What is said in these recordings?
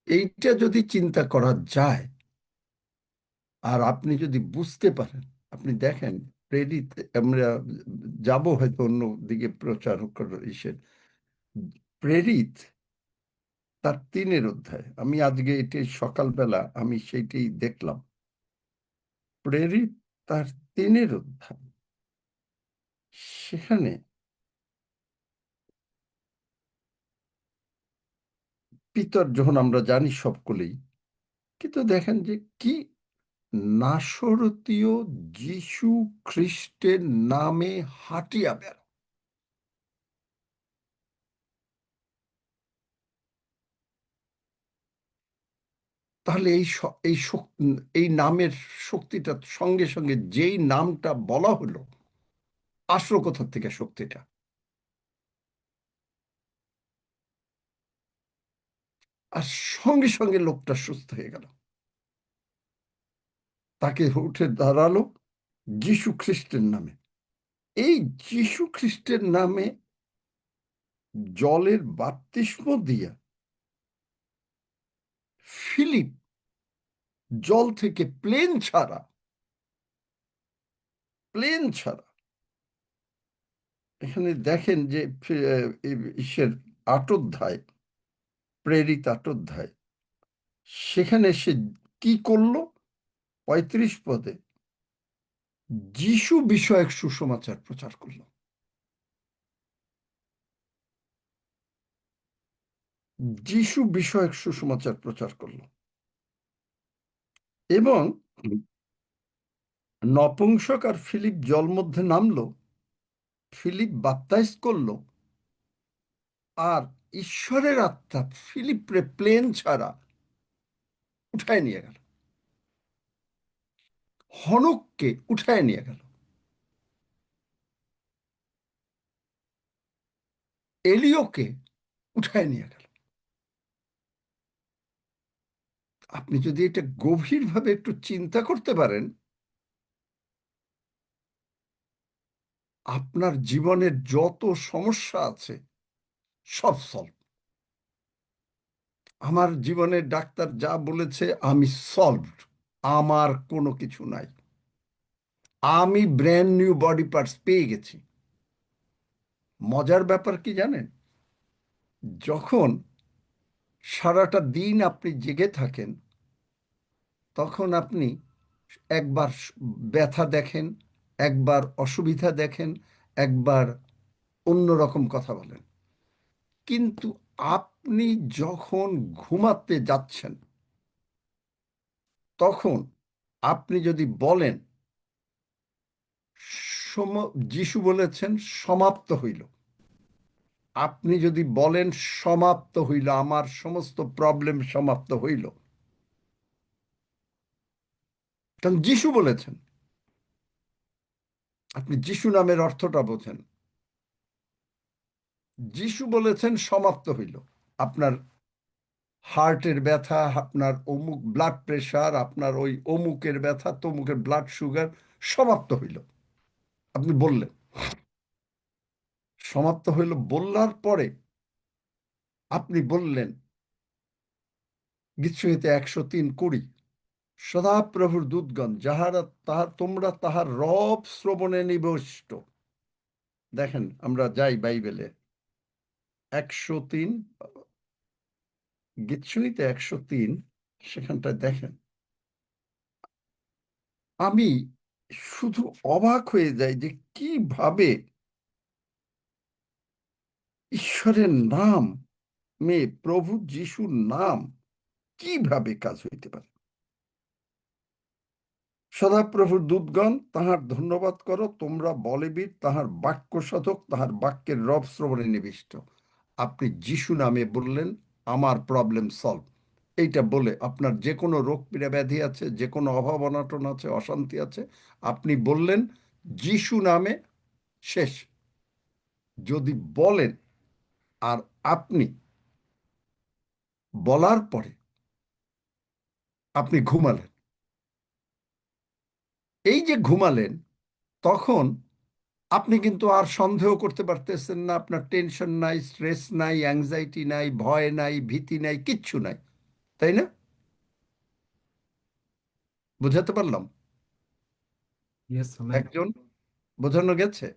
এইটা যদি চিন্তা করা যায়, আর আপনি যদি বুঝতে পারেন, আপনি দেখেন প্রেরিত, আমরা যাব হয়তো অন্য দিকে প্রচার ইসের প্রেরিত, তার 3 অধ্যায়, আমি আজকে এটি সকালবেলা আমি সেইটাই দেখলাম। প্রেরিত তার 3 অধ্যায়, সেখানে পিতর যখন আমরা জানি সকলেই, কিন্তু দেখেন যে কি নাসরতীয় যীশু খ্রিস্টের নামে হাঁটিয়া বেড়া। তাহলে এই নামের শক্তিটা সঙ্গে সঙ্গে যেই নামটা বলা হলো, আসলো কোথা থেকে শক্তিটা? আর সঙ্গে সঙ্গে লোকটা সুস্থ হয়ে গেল, তাকে উঠে দাঁড়ালো যীশু খ্রিস্টের নামে। এই যীশু খ্রিস্টের নামে জলের বাপ্তিস্ম দিয়া ফিলিপ জল থেকে প্লেন ছাড়া এখানে দেখেন যে ঈশ্বর 8 অধ্যায়, প্রেরিত 8 অধ্যায়, সেখানে সে কি করলো? 35 পদে যিশু বিষয়ক সুসমাচার প্রচার করলো। যিশু বিষয়ক সুসমাচার প্রচার করলো, এবং নপুংসক আর ফিলিপ জল মধ্যে নামলো, ফিলিপ বাপ্তাইজ করলো, আর ঈশ্বরের আত্মা ফিলিপরে প্লেন ছাড়া উঠায় নিয়ে গেল, হনককে উঠায় নিয়ে গেল, এলিওকে উঠায় নিয়ে গেল। আপনি যদি এটা গভীরভাবে একটু চিন্তা করতে পারেন, আপনার জীবনের যত সমস্যা আছে সব সলভ। আমার জীবনের ডাক্তার যা বলেছে আমি সলভড, আমার কোনো কিছু নাই, আমি ব্র্যান্ড নিউ বডি পার্টস পেয়ে গেছি। মজার ব্যাপার কি জানেন? যখন সারাটা দিন আপনি জেগে থাকেন, তখন আপনি একবার ব্যথা দেখেন, একবার অসুবিধা দেখেন, একবার অন্যরকম কথা বলেন, কিন্তু আপনি যখন ঘুমাতে যাচ্ছেন, তখন আপনি যদি বলেন, যিশু বলেছেন সমাপ্ত হইল, আপনি যদি বলেন সমাপ্ত হইল, আমার সমস্ত প্রবলেম সমাপ্ত হইল, কারণ যিশু বলেছেন, আপনি যিশু নামের অর্থটা বোঝেন। যিশু বলেছেন সমাপ্ত হইল, আপনার হার্টের ব্যথা, আপনার অমুক ব্লাড প্রেশার, আপনার ওই অমুকের ব্যথা, তমুকের ব্লাড সুগার সমাপ্ত হইল, আপনি বললেন সমাপ্ত হইল। বললার পরে আপনি বললেন গীতসংহিতা 103:20, সদাপ্রভুর দূতগণ যাহারা তোমরা তাহার রব শ্রবণে নিবিষ্ট। দেখেন আমরা যাই বাইবেলে 103, গীতসংহিতা 103, সেখানটায় দেখেন, আমি শুধু অবাক হয়ে যাই যে কিভাবে ঈশ্বরের নাম প্রভু যিশুর নাম কিভাবে কাজ হইতে পারে। সদাপ্রভুর দূতগণ তাহার ধন্যবাদ করো, তোমরা বলবীর, তাহার বাক্য সাধক, তাহার বাক্যের রব শ্রবণে নিবিষ্ট। আপনি যিশু নামে বললেন আমার প্রবলেম সলভ। এইটা বলে আপনার যে কোনো রোগ পীড়া ব্যাধি আছে, যে কোনো অভাব অনাটন আছে, অশান্তি আছে, আপনি বললেন যিশু নামে, শেষ। যদি বলেন, আর আপনি বলার পরে আপনি ঘুমালেন, এই যে ঘুমালেন, তখন আপনি কিন্তু আর সন্দেহ করতে পারতেছেন না, আপনার টেনশন নাই, স্ট্রেস নাই, অ্যাংজাইটি নাই, ভয় নাই, ভীতি নাই, কিচ্ছু নাই। তাই না? বুঝাতে পারলাম? Yes ma'am. একজন বোঝানো গেছে?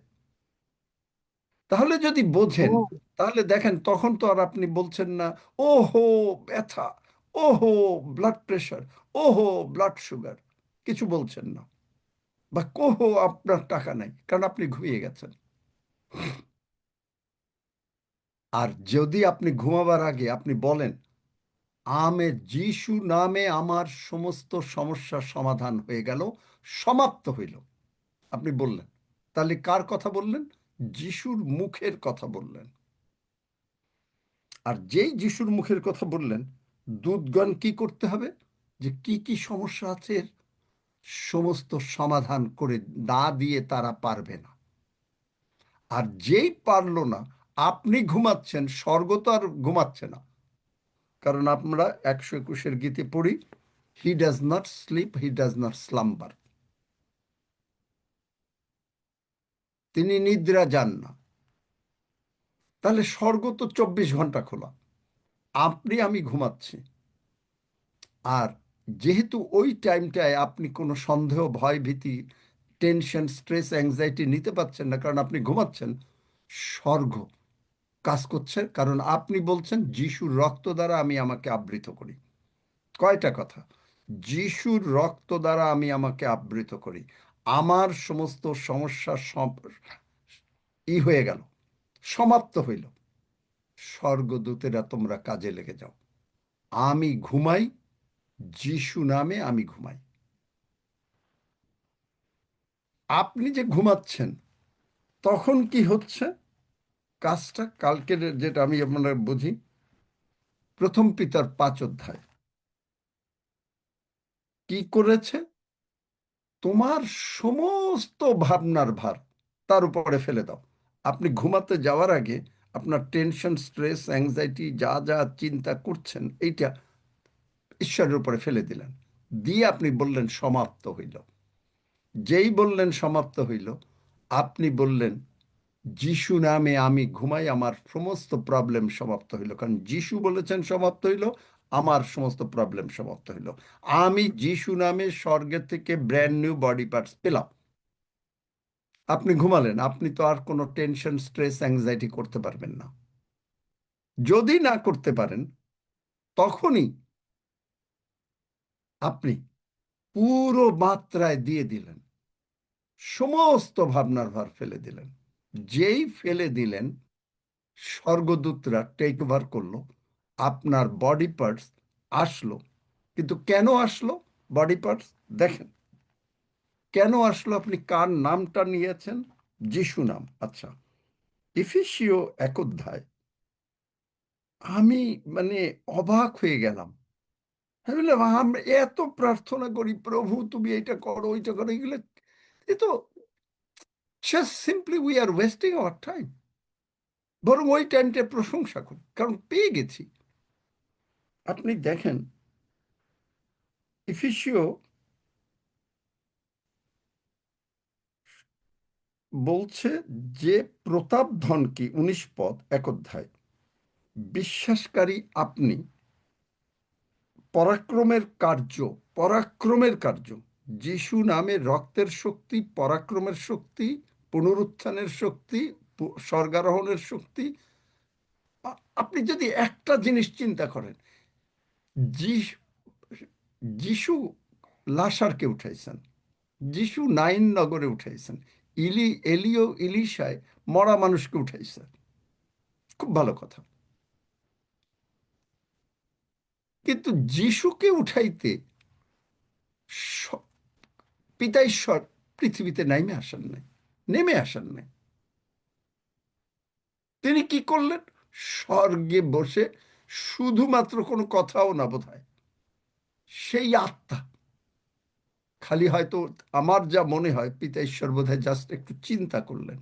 তাহলে যদি বোঝেন, ও, তাহলে দেখেন তখন তো আর আপনি বলছেন না, ওহো ব্যথা, ওহো ব্লাড প্রেশার, ওহো ব্লাড সুগার, কিছু বলছেন না। বা কোহো আপনার টাকা নাই, কারণ আপনি ঘুমিয়ে গেছেন। আর যদি আপনি ঘুমাবার আগে আপনি বলেন, যিশু নামে আমার সমস্ত সমস্যার সমাধান হয়ে গেল, সমাপ্ত হইল, আপনি বললেন, তাহলে কার কথা বললেন? যিশুর মুখের কথা বললেন। আর যেই যিশুর মুখের কথা বললেন, দূতগণ কি করতে হবে? যে কি কি সমস্যা আছে এর সমস্ত সমাধান করে না দিয়ে তারা পারবে না। আর যেই পারলো না, আপনি ঘুমাচ্ছেন, স্বর্গ তো আর ঘুমাচ্ছে না। কারণ আমরা 121 গীতে পড়ি, he does not slip, he does not slumber. তিনি নিদ্রা যান না। তাহলে স্বর্গ তো 24 ঘন্টা খোলা। আমি ঘুমাচ্ছি। আর যেহেতু ওই টাইমটায় আপনি কোনো সন্দেহ, ভয়, ভীতি, টেনশন, স্ট্রেস, অ্যাংজাইটি নিতে পারছেন না, কারণ আপনি ঘুমাচ্ছেন। স্বর্গ কাজ করছে, কারণ আপনি বলছেন যিশুর রক্ত দ্বারা আমি আমাকে আবৃত করি। কয়টা কথা? যিশুর রক্ত দ্বারা আমি আমাকে আবৃত করি, আমার সমস্ত সমস্যা সব হয়ে গেল, সমাপ্ত হইল। স্বর্গদূতেরা তোমরা কাজে লেগে যাও। আমি ঘুমাই, যিশু নামে আমি ঘুমাই। আপনি যে ঘুমাচ্ছেন, তখন কি হচ্ছে কাজটা? কালকের যেটা আমি আপনারা বুঝি, প্রথম পিতার 5 অধ্যায় কি করেছে? তোমার সমস্ত ভাবনার ভার তার উপরে ফেলে দাও। আপনি ঘুমাতে যাওয়ার আগে আপনার টেনশন, স্ট্রেস, অ্যাংজাইটি, যা যা চিন্তা করছেন, এইটা ঈশ্বরের উপরে ফেলে দিলেন। দিয়ে আপনি বললেন সমাপ্ত হইল। যেই বললেন সমাপ্ত হইল, আপনি বললেন যিশু নামে আমি ঘুমাই, আমার সমস্ত প্রবলেম সমাপ্ত হইল। কারণ যিশু বলেছেন সমাপ্ত হইল, আমার সমস্ত প্রবলেম সমাপ্ত হইল। আমি যিশু নামে স্বর্গের থেকে ব্র্যান্ড নিউ বডি পার্টস পেলাম। আপনি ঘুমালেন, আপনি তো আর কোনো টেনশন, স্ট্রেস, অ্যাংজাইটি করতে পারবেন না। যদি না করতে পারেন, তখনই আপনি পুরো মাত্রায় দিয়ে দিলেন, সমস্ত ভাবনার ভার ফেলে দিলেন। যেই ফেলে দিলেন, স্বর্গদূতরা টেক ওভার করলো, আপনার বডি পার্টস আসলো। কিন্তু কেন আসলো বডি পার্টস? দেখেন কেন আসলো। আপনি কার নামটা নিয়েছেন? যিশু নাম। আচ্ছা, এফেসীয় 1 অধ্যায়, আমি মানে অবাক হয়ে গেলাম। আমি বললাম, আমরা এত প্রার্থনা করি, প্রভু তুমি এইটা করো, ওইটা করো, এগুলো এ তো just simply we are wasting our time. বরং ওই টাইমটা প্রশংসা করি, কারণ পেয়ে গেছি। আপনি দেখেন এফেসীয় বলছে যে প্রতাপ ধন কি, 19 পদ 1 অধ্যায়, বিশ্বাসকারী আপনি পরাক্রমের কার্য, পরাক্রমের কার্য, যিশু নামে রক্তের শক্তি, পরাক্রমের শক্তি, পুনরুত্থানের শক্তি, স্বর্গারোহণের শক্তি। আপনি যদি একটা জিনিস চিন্তা করেন, যিশ- যিশু লাসারকে উঠাইছেন, যিশু নাইন নগরে উঠাইছেন, এলিও ইলিশায় মরা মানুষকে উঠাইছে। খুব ভালো কথা। কিন্তু যিশুকে উঠাইতে স- পিতা ঈশ্বর পৃথিবীতে নেমে আসেন নাই। তিনি কি করলেন? স্বর্গে বসে, শুধুমাত্র কোনো কথাও না বোধহয়, সেই আত্মা, খালি হয়তো আমার যা মনে হয় পিতা ঈশ্বর বোধহয় জাস্ট একটু চিন্তা করলেন,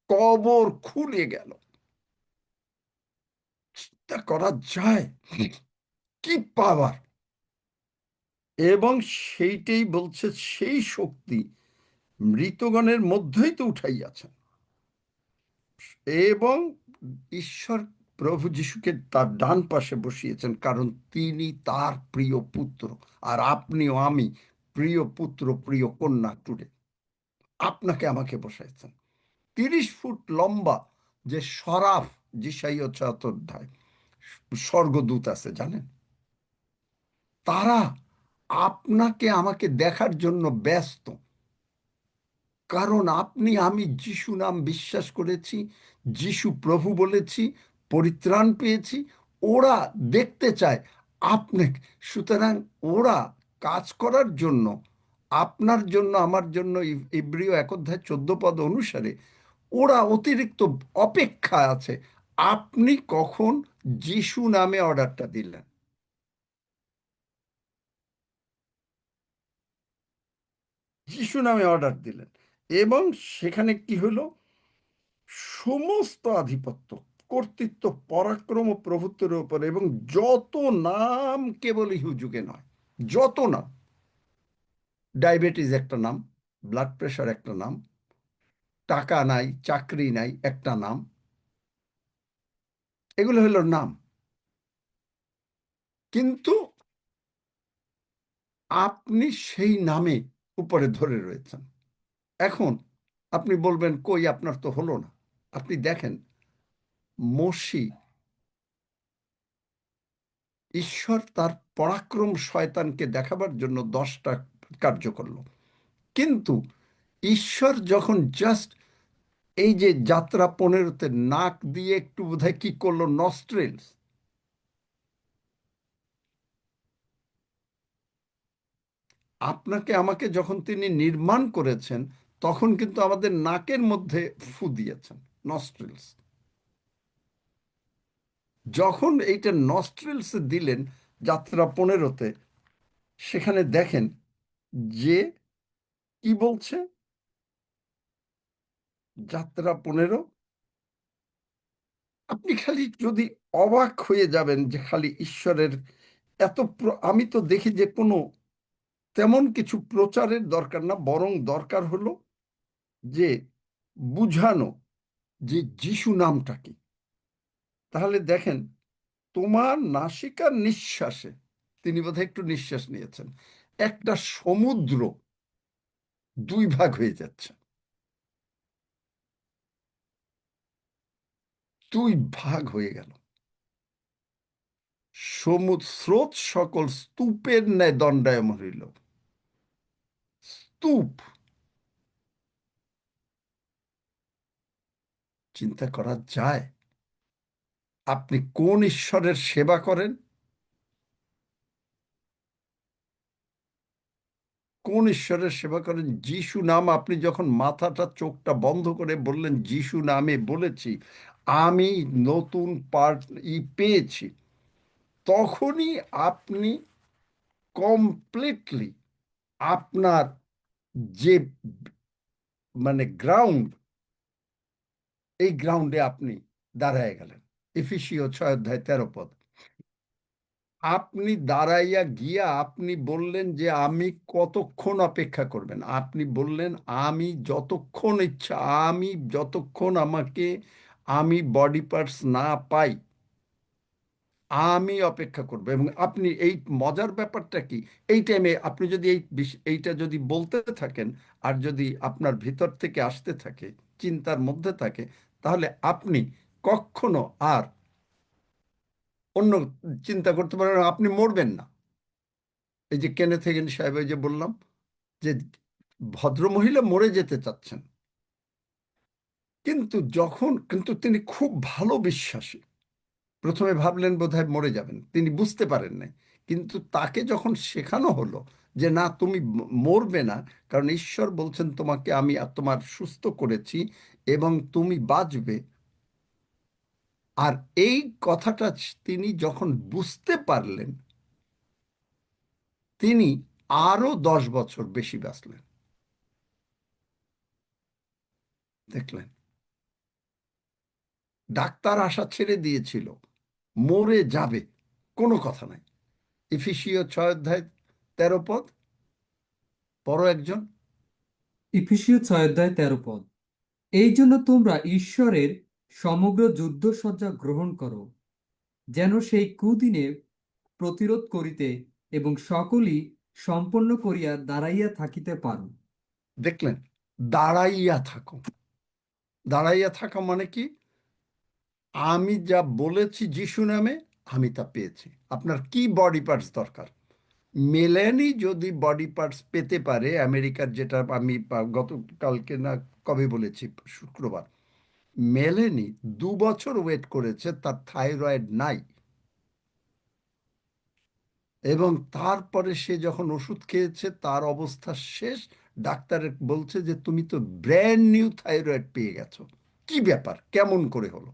কবর খুলে গেল। চিন্তা করা যায় কি পাওয়ার! এবং সেইটাই বলছে, সেই শক্তি মৃতগণের মধ্যেই তো উঠাইয়াছেন। এবং ঈশ্বর প্রভু যিশুকে তার ডান পাশে বসিয়েছেন, কারণ তিনি তার প্রিয় পুত্র। আর আপনিও আমি প্রিয় পুত্র, প্রিয় কন্যা টুডে। আপনাকে আমাকে বসাইছেন। 30 ফুট লম্বা যে সরাফ, যিশাইয়া 76 অধ্যায়, স্বর্গদূত আছে জানেন, তারা আপনাকে আমাকে দেখার জন্য ব্যস্ত। কারণ আপনি আমি যিশু নাম বিশ্বাস করেছি, যিশু প্রভু বলেছি, পরিত্রাণ পেয়েছি। ওরা দেখতে চায় আপনাকে। সুতরাং ওরা কাজ করার জন্য, আপনার জন্য, আমার জন্য, ইব্রিয় 1 অধ্যায় 14 পদ অনুসারে ওরা অতিরিক্ত অপেক্ষা আছে আপনি কখন যিশু নামে অর্ডারটা দিলেন। যিশু নামে অর্ডার দিলেন, এবং সেখানে কি হলো? সমস্ত আধিপত্য, কর্তৃত্ব, পরাক্রম ও প্রভুত্বের উপরে, এবং যত নাম, কেবল ইহু যুগে নয়, যত নাম। ডায়াবেটিস একটা নাম, ব্লাড প্রেশার একটা নাম, টাকা নাই, চাকরি নাই একটা নাম। এগুলো হলো নাম। কিন্তু আপনি সেই নামে উপরে ধরে রয়েছেন। এখন আপনি বলবেন, কই আপনার তো হলো না। আপনি দেখেন, মসি, ঈশ্বর তার পরাক্রম শয়তানকে দেখাবার জন্য 10টা কার্য করলো। কিন্তু ঈশ্বর যখন জাস্ট এই যে যাত্রা 15-তে নাক দিয়ে একটু বোধহয় কি করলো, নস্ট্রেলস, আপনাকে আমাকে যখন তিনি নির্মাণ করেছেন, তখন কিন্তু আমাদের নাকের মধ্যে ফু দিয়েছেন, নস্ট্রেলস। যখন এইটা নস্ট্রেলস দিলেন যাত্রা 15-তে, সেখানে দেখেন যে কি বলছে যাত্রা 15। আপনি খালি যদি অবাক হয়ে যাবেন যে খালি ঈশ্বরের এত আমি তো দেখি যে কোনো তেমন কিছু প্রচারের দরকার না, বরং দরকার হলো যে বুঝানো যে যিশু নামটা কি। তাহলে দেখেন, তোমার নাসিকার নিঃশ্বাসে, তিনি বোধহয় একটু নিঃশ্বাস নিয়েছেন, একটা সমুদ্র 2 ভাগ হয়ে যাচ্ছে। 2 ভাগ হয়ে গেল। সমুদ্র স্রোত সকল স্তূপের ন্যায় দণ্ডায়মান হইল। স্তূপ, চিন্তা করা যায়? আপনি কোন ঈশ্বরের সেবা করেন? কোন ঈশ্বরের সেবা করেন? যিশু নাম। আপনি যখন মাথাটা, চোখটা বন্ধ করে বললেন যিশু নামে বলেছি, আমি নতুন পার্ট পেয়েছি, তখনই আপনি কমপ্লিটলি আপনার যে মানে গ্রাউন্ড, এই গ্রাউন্ডে আপনি দাঁড়ায় গেলেন। এফেসীয় 6 অধ্যায় 13 পদ। আপনি দাঁড়াইয়া গিয়া আপনি বললেন যে আমি কতক্ষণ অপেক্ষা করবেন? আপনি বললেন আমি যতক্ষণ ইচ্ছা, আমি যতক্ষণ আমাকে, আমি বডি পার্টস না পাই, আমি অপেক্ষা করব। এবং আপনি এই মজার ব্যাপারটা কি, এই টাইমে আপনি যদি এইটা যদি বলতে থাকেন, আর যদি আপনার ভিতর থেকে আসতে থাকে, চিন্তার মধ্যে থাকে, তাহলে আপনি কখনো আর অন্য চিন্তা করতে পারেন না, আপনি মরবেন না। এই যে কেনেথ হেগেন সাহেব, এই যে বললাম যে ভদ্রমহিলা মরে যেতে চাচ্ছেন, কিন্তু তিনি খুব ভালো বিশ্বাসী। প্রথমে ভাবলেন বোধহয় মরে যাবেন, তিনি বুঝতে পারেন নাই। কিন্তু তাকে যখন শেখানো হলো যে না, তুমি মরবে না, কারণ ঈশ্বর বলছেন তোমাকে আমি তোমার সুস্থ করেছি এবং তুমি বাঁচবে। আর এই কথাটা তিনি যখন বুঝতে পারলেন, তিনি আরো 10 বছর বেশি বাঁচলেন। দেখলেন, ডাক্তার আশা ছেড়ে দিয়েছিল, মরে যাবে, কোনো কথা নাই। এফেসীয় 6 অধ্যায় 13 পদ, পড়ো একজন। ইফিসীয় 6 অধ্যায় 13 পদ। এই জন্য তোমরা ঈশ্বরের সমগ্র যুদ্ধসজ্জা গ্রহণ করো, যেন সেই কুদিনে প্রতিরোধ করিতে এবং সকলই সম্পন্ন করিয়া দাঁড়াইয়া থাকিতে পারো। দেখলেন, দাঁড়াইয়া থাকো। দাঁড়াইয়া থাকা মানে কি? আমি যা বলেছি যিশু নামে, আমি তা পেয়েছি। আপনার কি বডি পার্টস দরকার? মেলেনি যদি বডি পার্টস পেতে পারে, আমেরিকার, যেটা আমি গতকালকে না কবে বলেছি, শুক্রবার, মেলেনি 2 বছর ওয়েট করেছে, তার থাইরয়েড নাই। এবং তারপরে সে যখন ওষুধ খেয়েছে তার অবস্থা শেষ। ডাক্তার বলছে যে তুমি তো ব্র্যান্ড নিউ থাইরয়েড পেয়ে গেছো। কি ব্যাপার, কেমন করে হলো?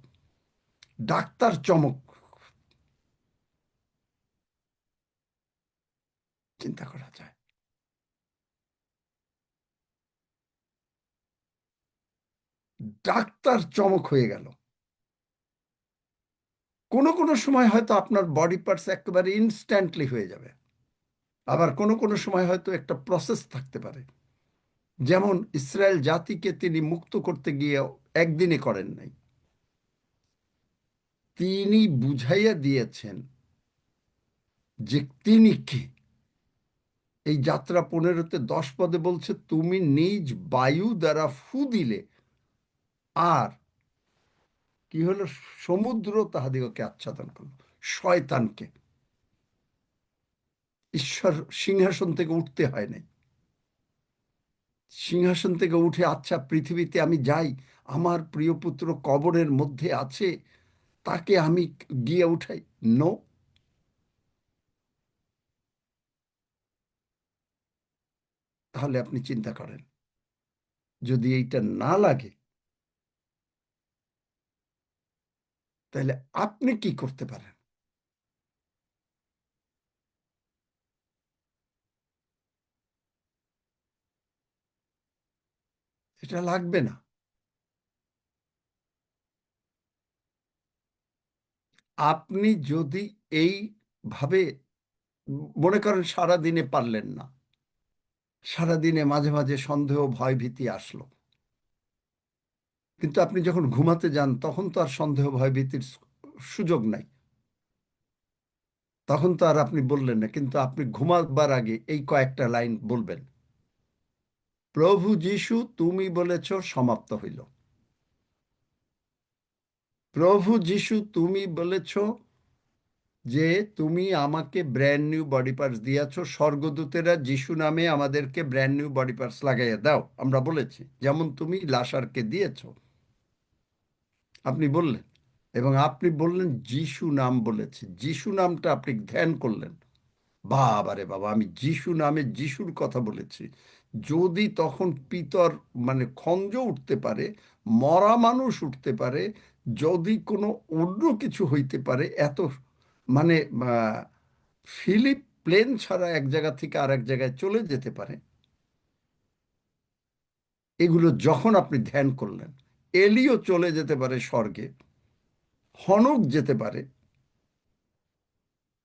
ডাক্তার চমক। চিন্তা করা যায়? ডাক্তার চমক হয়ে গেল। কোনো কোনো সময় হয়তো আপনার বডি পার্টস একেবারে ইনস্ট্যান্টলি হয়ে যাবে, আবার কোনো কোনো সময় হয়তো একটা প্রসেস থাকতে পারে। যেমন ইসরায়েল জাতিকে তিনি মুক্ত করতে গিয়ে একদিনে করেন নাই, তিনি বুঝাইয়া দিয়েছেন যে তিনি কে। এই যাত্রা 15-তে 10 পদে বলছে, তুমি নিজ বায়ু দ্বারা ফু দিলে, আর কি হলো? সমুদ্র তাহাদিগকে আচ্ছাদন করলো। শয়তানকে। ঈশ্বর সিংহাসন থেকে উঠতে হয় নাই। সিংহাসন থেকে উঠে, আচ্ছা পৃথিবীতে আমি যাই, আমার প্রিয় পুত্র কবরের মধ্যে আছে, তাকে আমি গিয়ে উঠাই। নো। তাহলে আপনি চিন্তা করেন, যদি এইটা না লাগে, তাহলে আপনি কি করতে পারেন? এটা লাগবে না। আপনি যদি এইভাবে মনে করেন, সারা দিনে পারলেন না, সারা দিনে মাঝে মাঝে সন্দেহ, ভয়, ভীতি আসলো, কিন্তু আপনি যখন ঘুমাতে যান তখন তো আর সন্দেহ, ভয়, ভীতির সুযোগ নাই। তখন তো আর আপনি বললেন না, কিন্তু আপনি ঘুমাবার আগে এই কয়েকটা লাইন বলবেন, প্রভু যিশু, তুমি বলেছ সমাপ্ত হইল। প্রভু যিশু, তুমি বলেছ যে তুমি আমাকে ব্র্যান্ড নিউ বডি পার্টস দিয়েছো। স্বর্গদূতেরা যিশু নামে আমাদেরকে ব্র্যান্ড নিউ বডি পার্টস লাগাইয়া দাও, আমরা বলেছি, যেমন তুমি লাসারকে দিয়েছো। আপনি বললেন, এবং আপনি বললেন যিশু নাম বলেছে, যিশু নামটা আপনি ধ্যান করলেন। বাবারে বাবা, আমি যিশু নামে যিশুর কথা বলেছি। যদি তখন পিতর, মানে খঞ্জ উঠতে পারে, মরা মানুষ উঠতে পারে, যদি কোনো অন্য কিছু হইতে পারে, এত মানে ফিলিপ প্লেন ছাড়া এক জায়গা থেকে আরেক জায়গায় চলে যেতে পারে, এগুলো যখন আপনি ধ্যান করলেন, এলিও চলে যেতে পারে স্বর্গে, হনক যেতে পারে।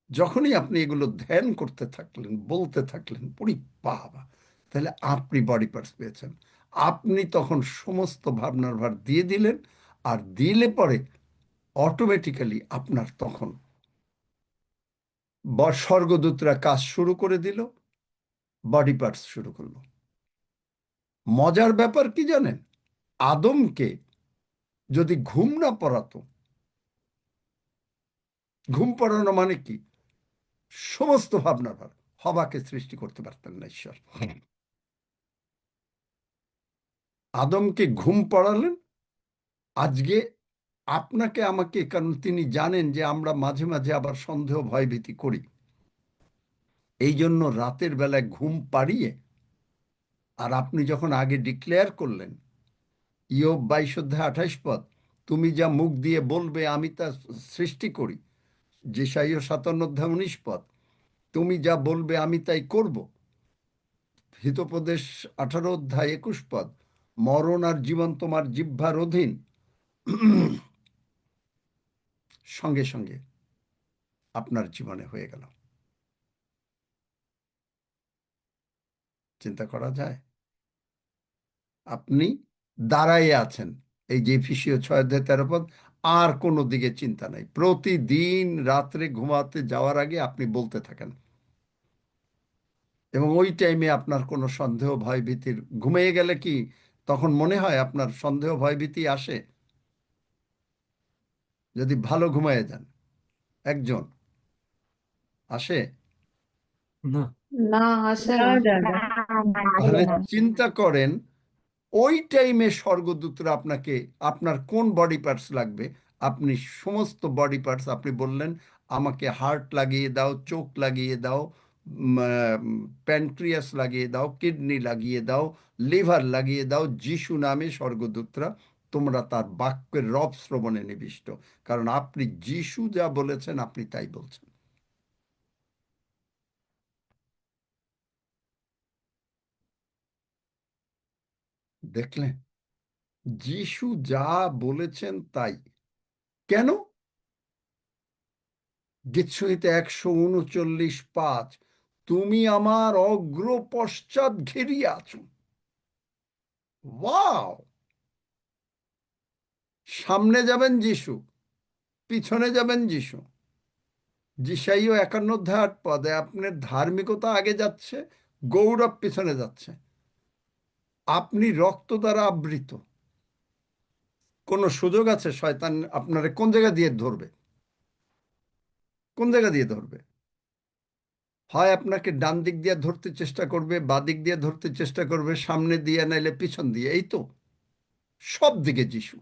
যখনই আপনি এগুলো ধ্যান করতে থাকলেন, বলতে থাকলেন, পড়ি বাবা, তাহলে আপনি বডি পার্টস পেয়েছেন। আপনি তখন সমস্ত ভাবনার ভার দিয়ে দিলেন, আর দিলে পরে অটোমেটিক্যালি আপনার তখন স্বর্গদূতরা কাজ শুরু করে দিল, বডি পার্টস শুরু করলো। মজার ব্যাপার কি জানেন? আদমকে যদি ঘুম না পড়াতো, ঘুম পড়ানো মানে কি? সমস্ত ভাবনার ভার, হবাকে সৃষ্টি করতে পারতেন না ঈশ্বর। আদমকে ঘুম পড়ালেন। আজকে আপনাকে আমাকে, কারণ তিনি জানেন যে আমরা মাঝে মাঝে আবার সন্দেহ, ভয়ভীতি করি, এই জন্য রাতের বেলায় ঘুম পাড়িয়ে, আর আপনি যখন আগে ডিক্লেয়ার করলেন, ইয়োব 22 অধ্যায় 28 পদ, তুমি যা মুখ দিয়ে বলবে আমি তা সৃষ্টি করি। যেশাইয় 57 অধ্যায় 19 পদ, তুমি যা বলবে আমি তাই করব। হিতোপদেশ 18 অধ্যায় 21 পদ, মরণ আর জীবন তোমার জিহ্বার অধীন। সঙ্গে সঙ্গে আপনার জীবনে হয়ে গেল। চিন্তা করা যায়? আপনি দাঁড়াইয়ে আছেন, এই যে এফিসীয় 6 অধ্যায় 13 পদ, আর কোনো দিকে চিন্তা নাই। প্রতিদিন রাত্রে ঘুমাতে যাওয়ার আগে আপনি বলতে থাকেন, এবং ওই টাইমে আপনার কোনো সন্দেহ ভয় ভীতির, ঘুমিয়ে গেলে কি তখন মনে হয় আপনার সন্দেহ ভয় ভীতি আসে? যদি ভালো ঘুমিয়ে যান, একজন আসে? না। না, আসে না না। দাদা, তাহলে আসে না। চিন্তা করেন, ওই টাইমে স্বর্গদূতরা আপনাকে, আপনার কোন বডি পার্টস লাগবে, আপনি সমস্ত বডি পার্টস, আপনি বললেন আমাকে হার্ট লাগিয়ে দাও, চোখ লাগিয়ে দাও, প্যানক্রিয়াস লাগিয়ে দাও, কিডনি লাগিয়ে দাও, লিভার লাগিয়ে দাও, যিশু নামে স্বর্গদূতরা, তোমরা তার বাক্যের রব শ্রবণে নিবিষ্ট, কারণ আপনি যিশু যা বলেছেন আপনি তাই বলছেন। দেখলেন, যিশু যা বলেছেন তাই। কেন? গীতসংহিতা 139:5, তুমি আমার অগ্র পশ্চাৎ ঘেরিয়া আছো। ওয়াও! সামনে যাবেন যিশু, পিছনে যাবেন যিশু। যিশাইও 51:8 আপনার ধার্মিকতা আগে যাচ্ছে, গৌরব পিছনে যাচ্ছে। আপনি রক্ত দ্বারা আবৃত। কোনো সুযোগ আছে শয়তান আপনারে কোন জায়গা দিয়ে ধরবে? কোন জায়গা দিয়ে ধরবে? হয় আপনাকে ডান দিক দিয়ে ধরতে চেষ্টা করবে, বা দিক দিয়ে ধরতে চেষ্টা করবে, সামনে দিয়ে নাইলে পিছন দিয়ে, এই তো। সব দিকে যিশু,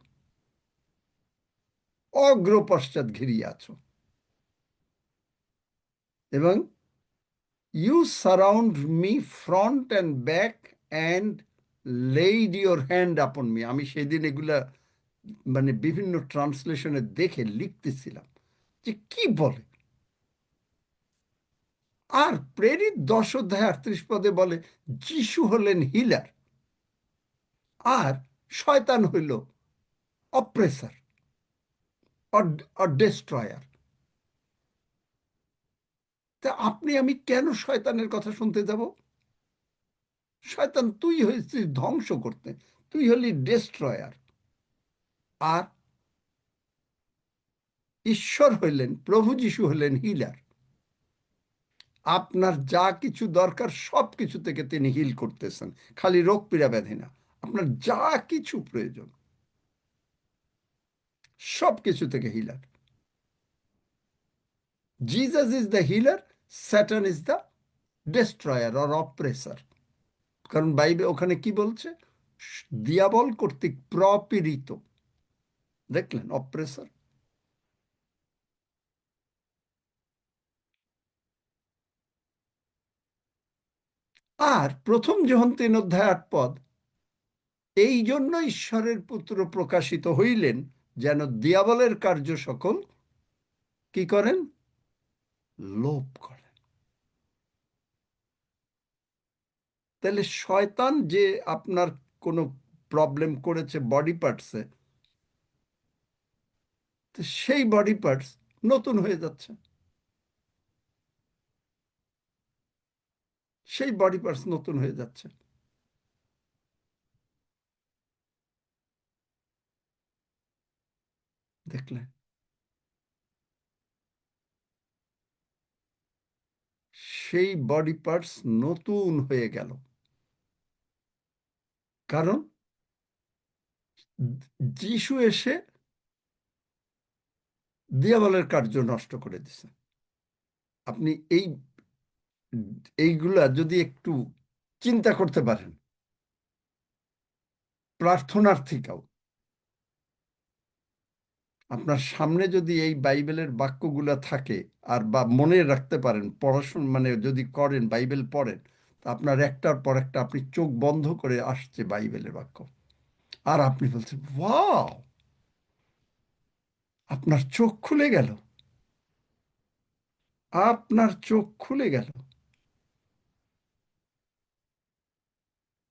অগ্র পশ্চাৎ ঘিরিয়ে আছো। এবং you surround me front and back and laid your hand upon me. আমি সেদিন এগুলা মানে বিভিন্ন ট্রান্সলেশনে দেখে লিখতেছিলাম যে কি বলে। আর প্রেরিত 10 অধ্যায় 38 পদে বলে যিশু হলেন হিলার, আর শয়তান হইল অপ্রেসার, ডেস্ট্রয়ার। তা আপনি আমি কেন শয়তানের কথা শুনতে যাব? শয়তান তুই হয়েছিস ধ্বংস করতে, তুই হলি ডেস্ট্রয়ার। আর ঈশ্বর হইলেন, প্রভু যিশু হলেন হিলার। আপনার যা কিছু দরকার সব কিছু থেকে তিনি হিল করতেছেন, খালি রোগ পীড়া ব্যাধি না। আপনার যা কিছু প্রয়োজন সব কিছু থেকে healer. Jesus is the healer, Satan is the destroyer or oppressor. কারণ বাইবেল ওখানে কি বলছে? দিয়াবল কর্তৃক প্রপীড়িত। দেখলেন, অপ্রেসার। আর প্রথম যোহন 3 অধ্যায় 8 পদ, এই জন্য ঈশ্বরের পুত্র প্রকাশিত হইলেন, যেন দিয়াবলের কার্য সকল কি করেন? লোপ করেন। তাহলে শয়তান যে আপনার কোনো প্রবলেম করেছে বডি পার্টসে, সেই বডি পার্টস নতুন হয়ে যাচ্ছে, সেই বডি পার্টস নতুন হয়ে যাচ্ছে। দেখলেন, সেই বডি পার্টস নতুন হয়ে গেল। কারণ যিশু এসে দিয়াবলের কার্য নষ্ট করে দিছে। আপনি এইগুলা যদি একটু চিন্তা করতে পারেন, প্রার্থনার্থিকাও আপনার সামনে যদি এই বাইবেলের বাক্যগুলা থাকে, আর বা মনে রাখতে পারেন, পড়াশোনা মানে যদি করেন, বাইবেল পড়েন, তা আপনার একটার পর একটা আপনি চোখ বন্ধ করে আসছে বাইবেলের বাক্য, আর আপনি বলছেন ওয়াও, আপনার চোখ খুলে গেল, আপনার চোখ খুলে গেল।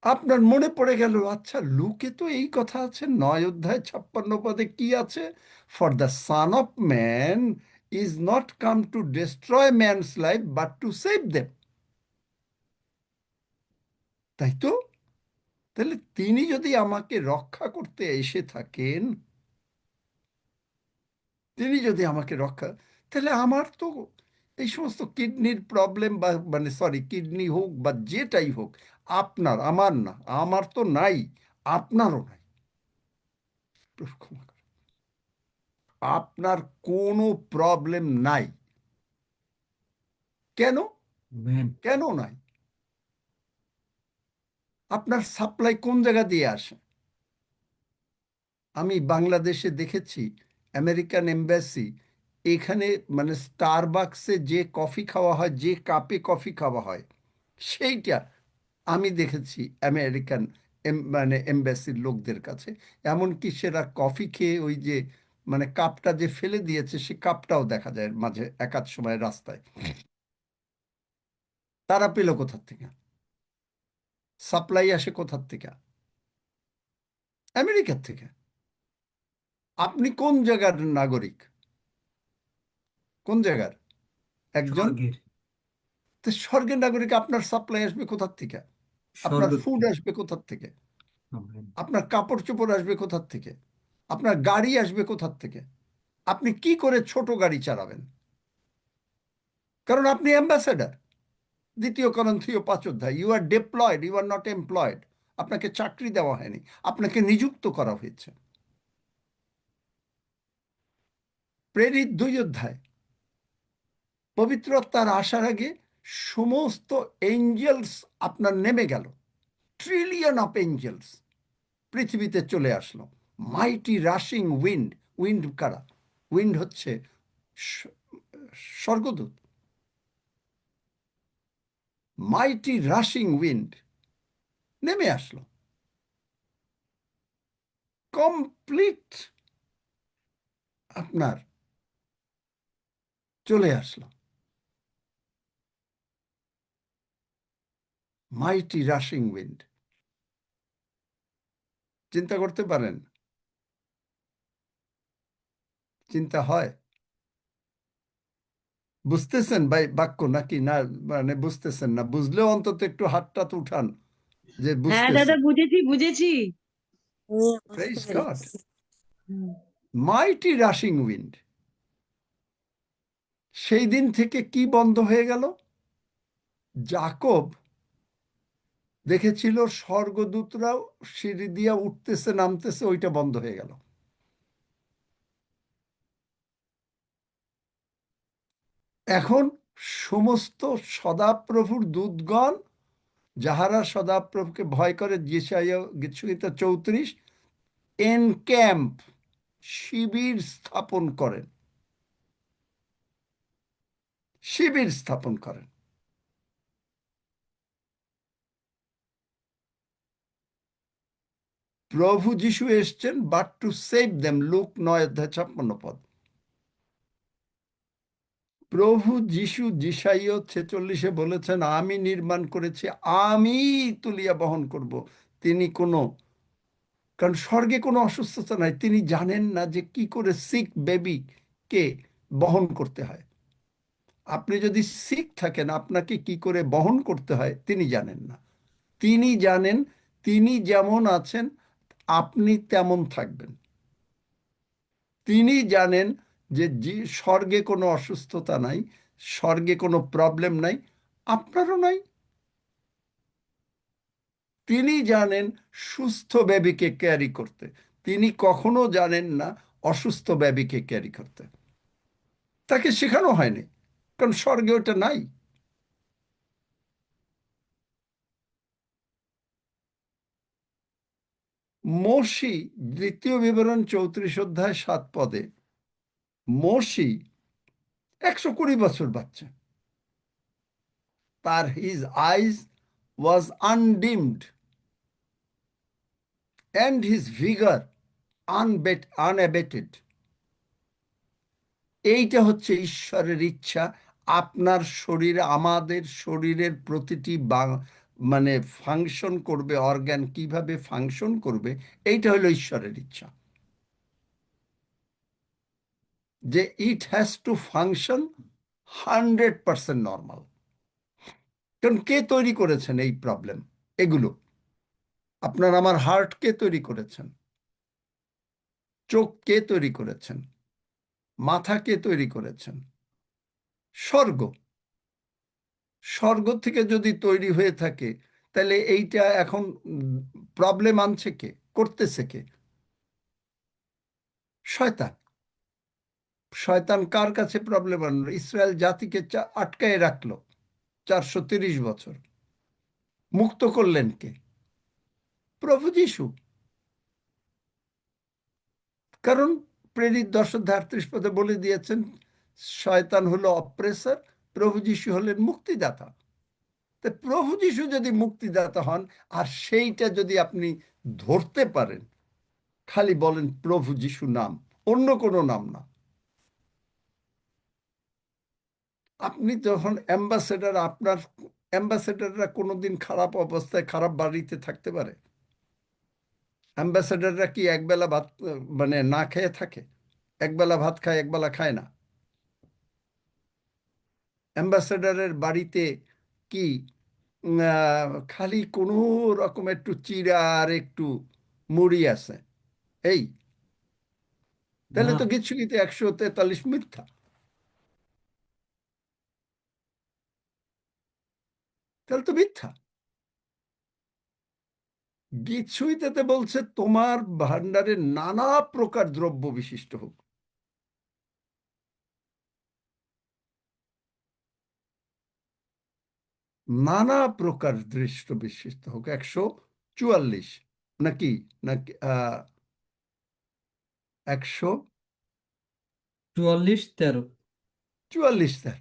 আপনার মনে পড়ে গেল, আচ্ছা লুকে তো এই কথা আছে, 9 অধ্যায় 56 পদে কি আছে? For the son of man is not come to destroy man's life but to save them. তাই তো? তাহলে তিনি যদি আমাকে রক্ষা করতে এসে থাকেন, তিনি যদি আমাকে রক্ষা, তাহলে আমার তো এই সমস্ত কিডনির প্রবলেম বা মানে সরি কিডনি হোক বা যেটাই হোক, আপনার আমার না, আমার তো নাই, আপনারও নাই। প্রভু ক্ষমা করুন। আপনার কোনো প্রবলেম নাই। কেন? আমেন। কেন নাই? আপনার সাপ্লাই কোন জায়গা দিয়ে আসে? আমি বাংলাদেশে দেখেছি আমেরিকান এম্বাসি এখানে মানে স্টারবাকসে যে কফি খাওয়া হয়, যে কাপে কফি খাওয়া হয়, সেইটা আমি দেখেছি আমেরিকান মানে এম্বাসির লোকদের কাছে। এমনকি সেরা কফি খেয়ে ওই যে মানে কাপটা যে ফেলে দিয়েছে সে কাপটাও দেখা যায় মাঝে একাধ সময় রাস্তায়। তারা পেল কোথার থেকে? সাপ্লাই আসে কোথার থেকে? আমেরিকার থেকে। আপনি কোন জায়গার নাগরিক? কোন জায়গার একজন? স্বর্গের। তো স্বর্গের নাগরিক, আপনার সাপ্লাই আসবে কোথার থেকে? আপনার স্বর্গ ফুড থেকে। আসবে কোথার থেকে? আমেন। আপনার কাপড় চোপড় আসবে কোথার থেকে? আপনার গাড়ি আসবে কোথার থেকে? আপনি কি করে ছোট গাড়ি চালাবেন? কারণ আপনি অ্যাম্বাসেডার। দ্বিতীয় করন্থীয় 5 অধ্যায়, you are deployed, you are not employed. আপনাকে চাকরি দেওয়া হয়নি, আপনাকে নিযুক্ত করা হয়েছে। প্রেরিত 2 অধ্যায়, পবিত্রতার আসার আগে সমস্ত এঞ্জেলস আপনার নেমে গেল, ট্রিলিয়ন অফ এঞ্জেলস পৃথিবীতে চলে আসলো। মাইটি রাশিং উইন্ড, উইন্ড কারা? উইন্ড হচ্ছে স্বর্গদূত। মাইটি রাশিং উইন্ড নেমে আসলো, কমপ্লিট আপনার চলে আসলো। মাইটি রাশিং উইন্ড, চিন্তা করতে পারেন? চিন্তা হয়? বুঝতেছেন ভাই বাক্য নাকি না? মানে বুঝতেছেন না? বুঝলেও অন্তত একটু হাতটা তো উঠান যে হ্যাঁ দাদা, বুঝতেছি। বুঝেছি বুঝেছি। বুঝতে প্রেইজ গড। পেরেছি। হুম। মাইটি রাশিং উইন্ড। সেই দিন থেকে কি বন্ধ হয়ে গেল? যাকব দেখেছিল স্বর্গদূতরাও সিঁড়ি দিয়া উঠতেছে নামতেছে, ওইটা বন্ধ হয়ে গেল। এখন সমস্ত সদাপ্রভুর দূতগণ, যাহারা সদাপ্রভুকে ভয় করে, গীতসংহিতা 34, এনক্যাম্প, শিবির স্থাপন করেন, শিবির স্থাপন করেন। প্রভু যিশু এসছেন but to save them, look 9 অধ্যায় 56 পদ। প্রভু যিশু যিশাইয় 46-এ বলেছেন, আমি নির্মাণ করেছি, আমি তুলিয়া বহন করব। তিনি কোনো, কারণ স্বর্গে কোনো অসুস্থতা নাই, তিনি জানেন না যে কি করে সিক বেবিকে বহন করতে হয়। আপনি যদি সিক থাকেন আপনাকে কি করে বহন করতে হয় তিনি জানেন না। তিনি জানেন তিনি যেমন আছেন আপনি তেমন থাকবেন। তিনি জানেন যে স্বর্গে কোনো অসুস্থতা নাই, স্বর্গে কোনো প্রবলেম নাই, আপনারও নাই। তিনি জানেন সুস্থ বেবিকে ক্যারি করতে, তিনি কখনো জানেন না অসুস্থ বেবিকে ক্যারি করতে। তাকে শেখানো হয়নি, কারণ স্বর্গে ওটা নাই। মোশি, দ্বিতীয় বিবরণ 34 অধ্যায় 7 পদে, মোশি 120 বছর বাচ্চা, তার his eyes was undimmed and his vigour unabated. এইটা হচ্ছে ঈশ্বরের ইচ্ছা। আপনার শরীরে, আমাদের শরীরের প্রতিটি মানে ফাংশন করবে, অর্গান কিভাবে ফাংশন করবে, এইটা হলো ঈশ্বরের ইচ্ছা, যে it has to function 100% normal. কারণ কে তৈরি করেছেন এই প্রবলেম? এগুলো আপনার আমার হার্ট কে তৈরি করেছেন? চোখ কে তৈরি করেছেন? মাথা কে তৈরি করেছেন? স্বর্গ। স্বর্গ থেকে যদি তৈরি হয়ে থাকে, তাহলে এইটা এখন প্রবলেম আনছে কে, করতেছে কে? শয়তান। শয়তান কার কাছে প্রবলেম আনলো? ইসরায়েল জাতিকে আটকায় রাখলো 430 বছর। মুক্ত করলেন কে? প্রভু যিশু। কারণ প্রেরিত 10:38 বলে দিয়েছেন, শয়তান হলো অপ্রেসার, প্রভু যিশু হলেন মুক্তিদাতা। তা প্রভু যিশু যদি মুক্তিদাতা হন, আর সেইটা যদি আপনি ধরতে পারেন, খালি বলেন প্রভু যিশু নাম, অন্য কোনো নাম না। আপনি যখন অ্যাম্বাসেডার, আপনার অ্যাম্বাসেডাররা কোনোদিন খারাপ অবস্থায় খারাপ বাড়িতে থাকতে পারে? অ্যাম্বাসেডাররা কি একবেলা ভাত মানে না খেয়ে থাকে? একবেলা ভাত খায়, একবেলা খায় না? অ্যাম্বাসেডারের বাড়িতে কি খালি কোনো রকম একটু চিড়া আর একটু মুড়ি আছে? এই, তাহলে না, তো গীতসংগীতে 143 মিথ্যা। তাহলে তো মিথ্যা। গীতসংগীতে বলছে তোমার ভান্ডারে নানা প্রকার দ্রব্য বিশিষ্ট হোক। নানা প্রকার দৃষ্ট বিশিষ্ট হোক। 144 নাকি? নাকি 44:13। 144।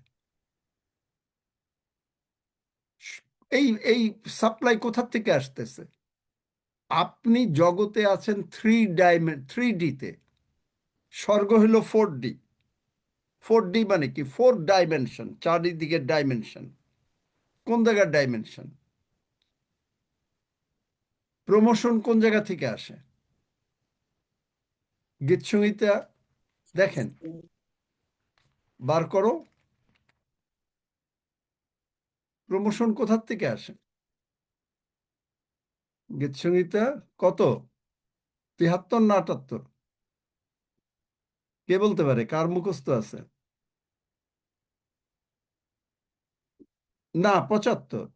এই এই সাপ্লাই কোথা থেকে আসতেছে? আপনি জগতে আছেন 3D-তে। স্বর্গ হলো 4D। 4D মানে কি? 4 ডাইমেনশন, চারিদিকে ডাইমেনশন। কোন জায়গার ডাইমেনশন? প্রমোশন কোন জায়গা থেকে আসে? গীতসংহিতা দেখেন, বার করো, প্রমোশন কোথার থেকে আসে? গীতসংহিতা কত? 73 না 78? কে বলতে পারে? কার মুখস্থ আছে? না, 75।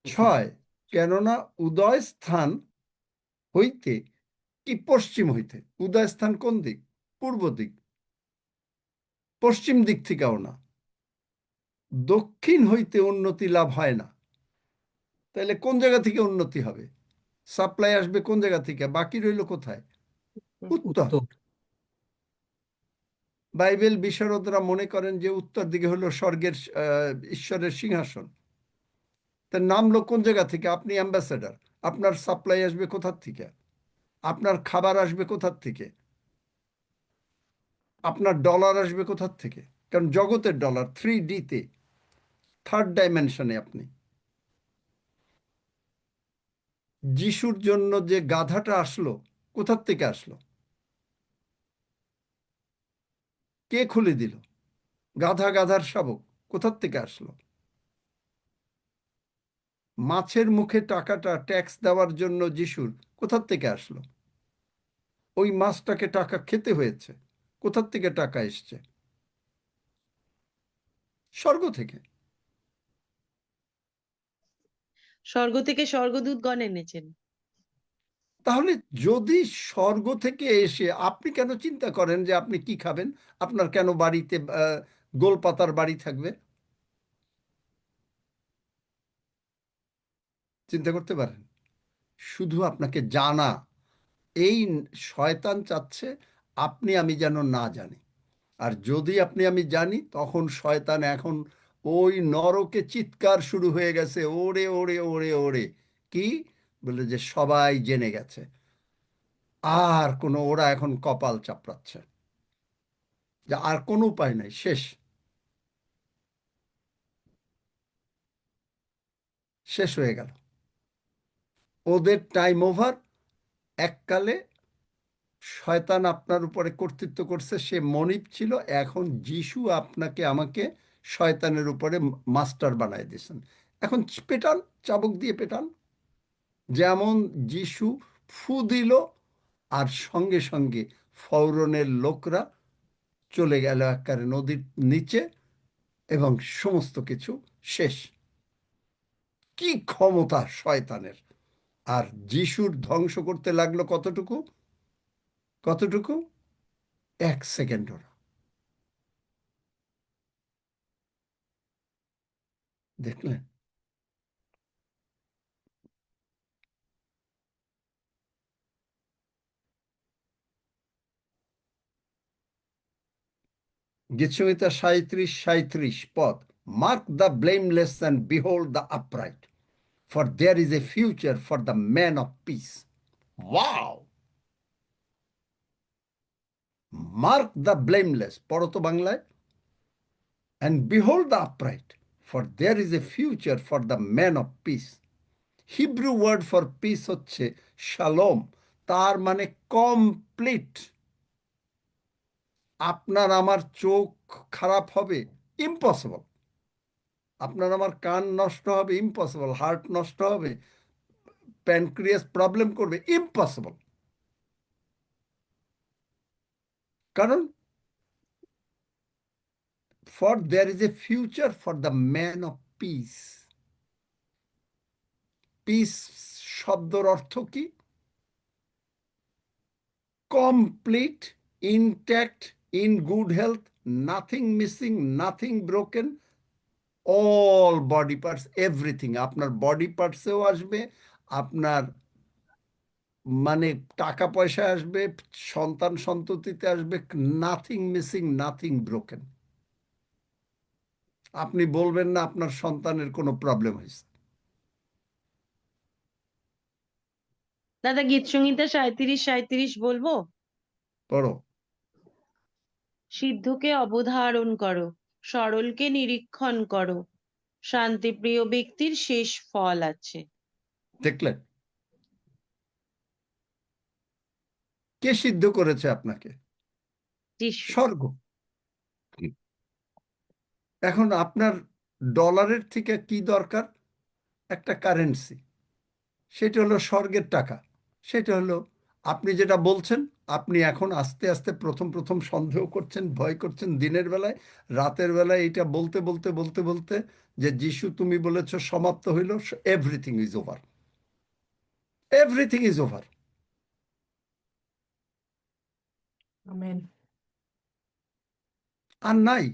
6। কেননা উদয় স্থান হইতে কি পশ্চিম হইতে? উদয় স্থান কোন দিক? পূর্ব দিক। পশ্চিম দিক থেকেও না। দক্ষিণ হইতে উন্নতি লাভ হয় না। তাহলে কোন জায়গা থেকে উন্নতি হবে? সাপ্লাই আসবে কোন জায়গা থেকে? বাকি রইল কোথায়? উত্তর। উত্তর। বাইবেল বিশারদরা মনে করেন যে উত্তর দিকে হলো স্বর্গের ঈশ্বরের সিংহাসন। তার নামলো কোন জায়গা থেকে? আপনি অ্যাম্বাসেডার। আপনার সাপ্লাই আসবে কোথার থেকে? আপনার খাবার আসবে কোথার থেকে? আপনার ডলার আসবে কোথার থেকে? কারণ জগতের ডলার 3D-তে, 3rd ডাইমেনশনে আপনি। যিশুর জন্য যে গাধাটা আসলো, কোথার থেকে আসলো? কে খুলে দিল? গাধা, গাধার শাবক কোথার থেকে আসলো? মাছের মুখে টাকাটা ট্যাক্স দেওয়ার জন্য যিশুর কোথার থেকে আসলো? ওই মাছটাকে টাকা খেতে হয়েছে। কোথার থেকে টাকা এসছে? স্বর্গ থেকে। স্বর্গ থেকে স্বর্গদূতগণ এনেছেন। তাহলে যদি স্বর্গ থেকে এসে আপনি কেন চিন্তা করেন যে আপনি কি খাবেন? আপনার কেন বাড়িতে গোলপাতার বাড়ি থাকবে? চিন্তা করতে পারেন? শুধু আপনাকে জানা, এই শয়তান চাচ্ছে আপনি আমি যেন না জানি। আর যদি আপনি আমি জানি, তখন শয়তান এখন ওই নরকে চিৎকার শুরু হয়ে গেছে, ওরে ওরে ওরে ওরে। কি বলে? যে সবাই জেনে গেছে, আর কোনো, ওরা এখন কপাল চাপড়াচ্ছে যে আর কোনো উপায় নাই, শেষ। শেষ হয়ে গেল ওদের টাইম ওভার। এককালে শয়তান আপনার উপরে কর্তৃত্ব করছে, সে মনিব ছিল। এখন যিশু আপনাকে আমাকে শয়তানের উপরে মাস্টার বানায় দিয়েছেন। এখন পেটান, চাবুক দিয়ে পেটান। যেমন যিশু ফু দিল আর সঙ্গে সঙ্গে ফৌরনের লোকরা চলে গেল একেবারে নদীর নিচে এবং সমস্ত কিছু শেষ। কি ক্ষমতা শয়তানের! আর যিশুর ধ্বংস করতে লাগলো কতটুকু? কতটুকু? 1 সেকেন্ড। ওরা দেখলেন? গীতসংহিতা 37-37 পদ, mark the blameless and behold the upright, for there is a future for the man of peace. Wow! Mark the blameless, পড়ো তো বাংলায়, and behold the upright, for there is a future for the man of peace. Hebrew word for peace হচ্ছে shalom, তার মানে complete. আপনার আমার চোখ খারাপ হবে, ইম্পসিবল। আপনার আমার কান নষ্ট হবে, ইম্পসিবল। হার্ট নষ্ট হবে, প্যানক্রিয়াস প্রবলেম করবে, ইম্পসিবল। কারণ for there is a future for the man of peace. Peace শব্দের অর্থ কি? Complete, intact, in good health, nothing missing, nothing broken, all body parts, everything. আপনার বডি পার্টসেও আসবে, আপনার মানে টাকা পয়সা আসবে, সন্তান সন্ততিতে আসবে, নাথিং মিসিং, নাথিং ব্রোকেন। আপনি বলবেন না আপনার সন্তানের কোনো প্রবলেম হয়েছে। দাদা গীতসংহিতা 37-37 বলবো? পড়ো। সিদ্ধকে অবধারণ করো, সরলকে নিরীক্ষণ করো, শান্তিপ্রিয় ব্যক্তির শেষ ফল আছে। দেখলেন? কে সিদ্ধ করেছে আপনাকে? যিশু। স্বর্গ। এখন আপনার ডলারের থেকে কি দরকার? একটা কারেন্সি, সেটা হলো স্বর্গের টাকা। সেটা হলো আপনি যেটা বলছেন, আপনি এখন আস্তে আস্তে প্রথম প্রথম সন্দেহ করছেন, ভয় করছেন দিনের বেলায়, রাতের বেলায় এটা বলতে বলতে বলতে বলতে যে যিশু তুমি বলেছ সমাপ্ত হইল, everything is over, everything is over. Amen. আর নাই।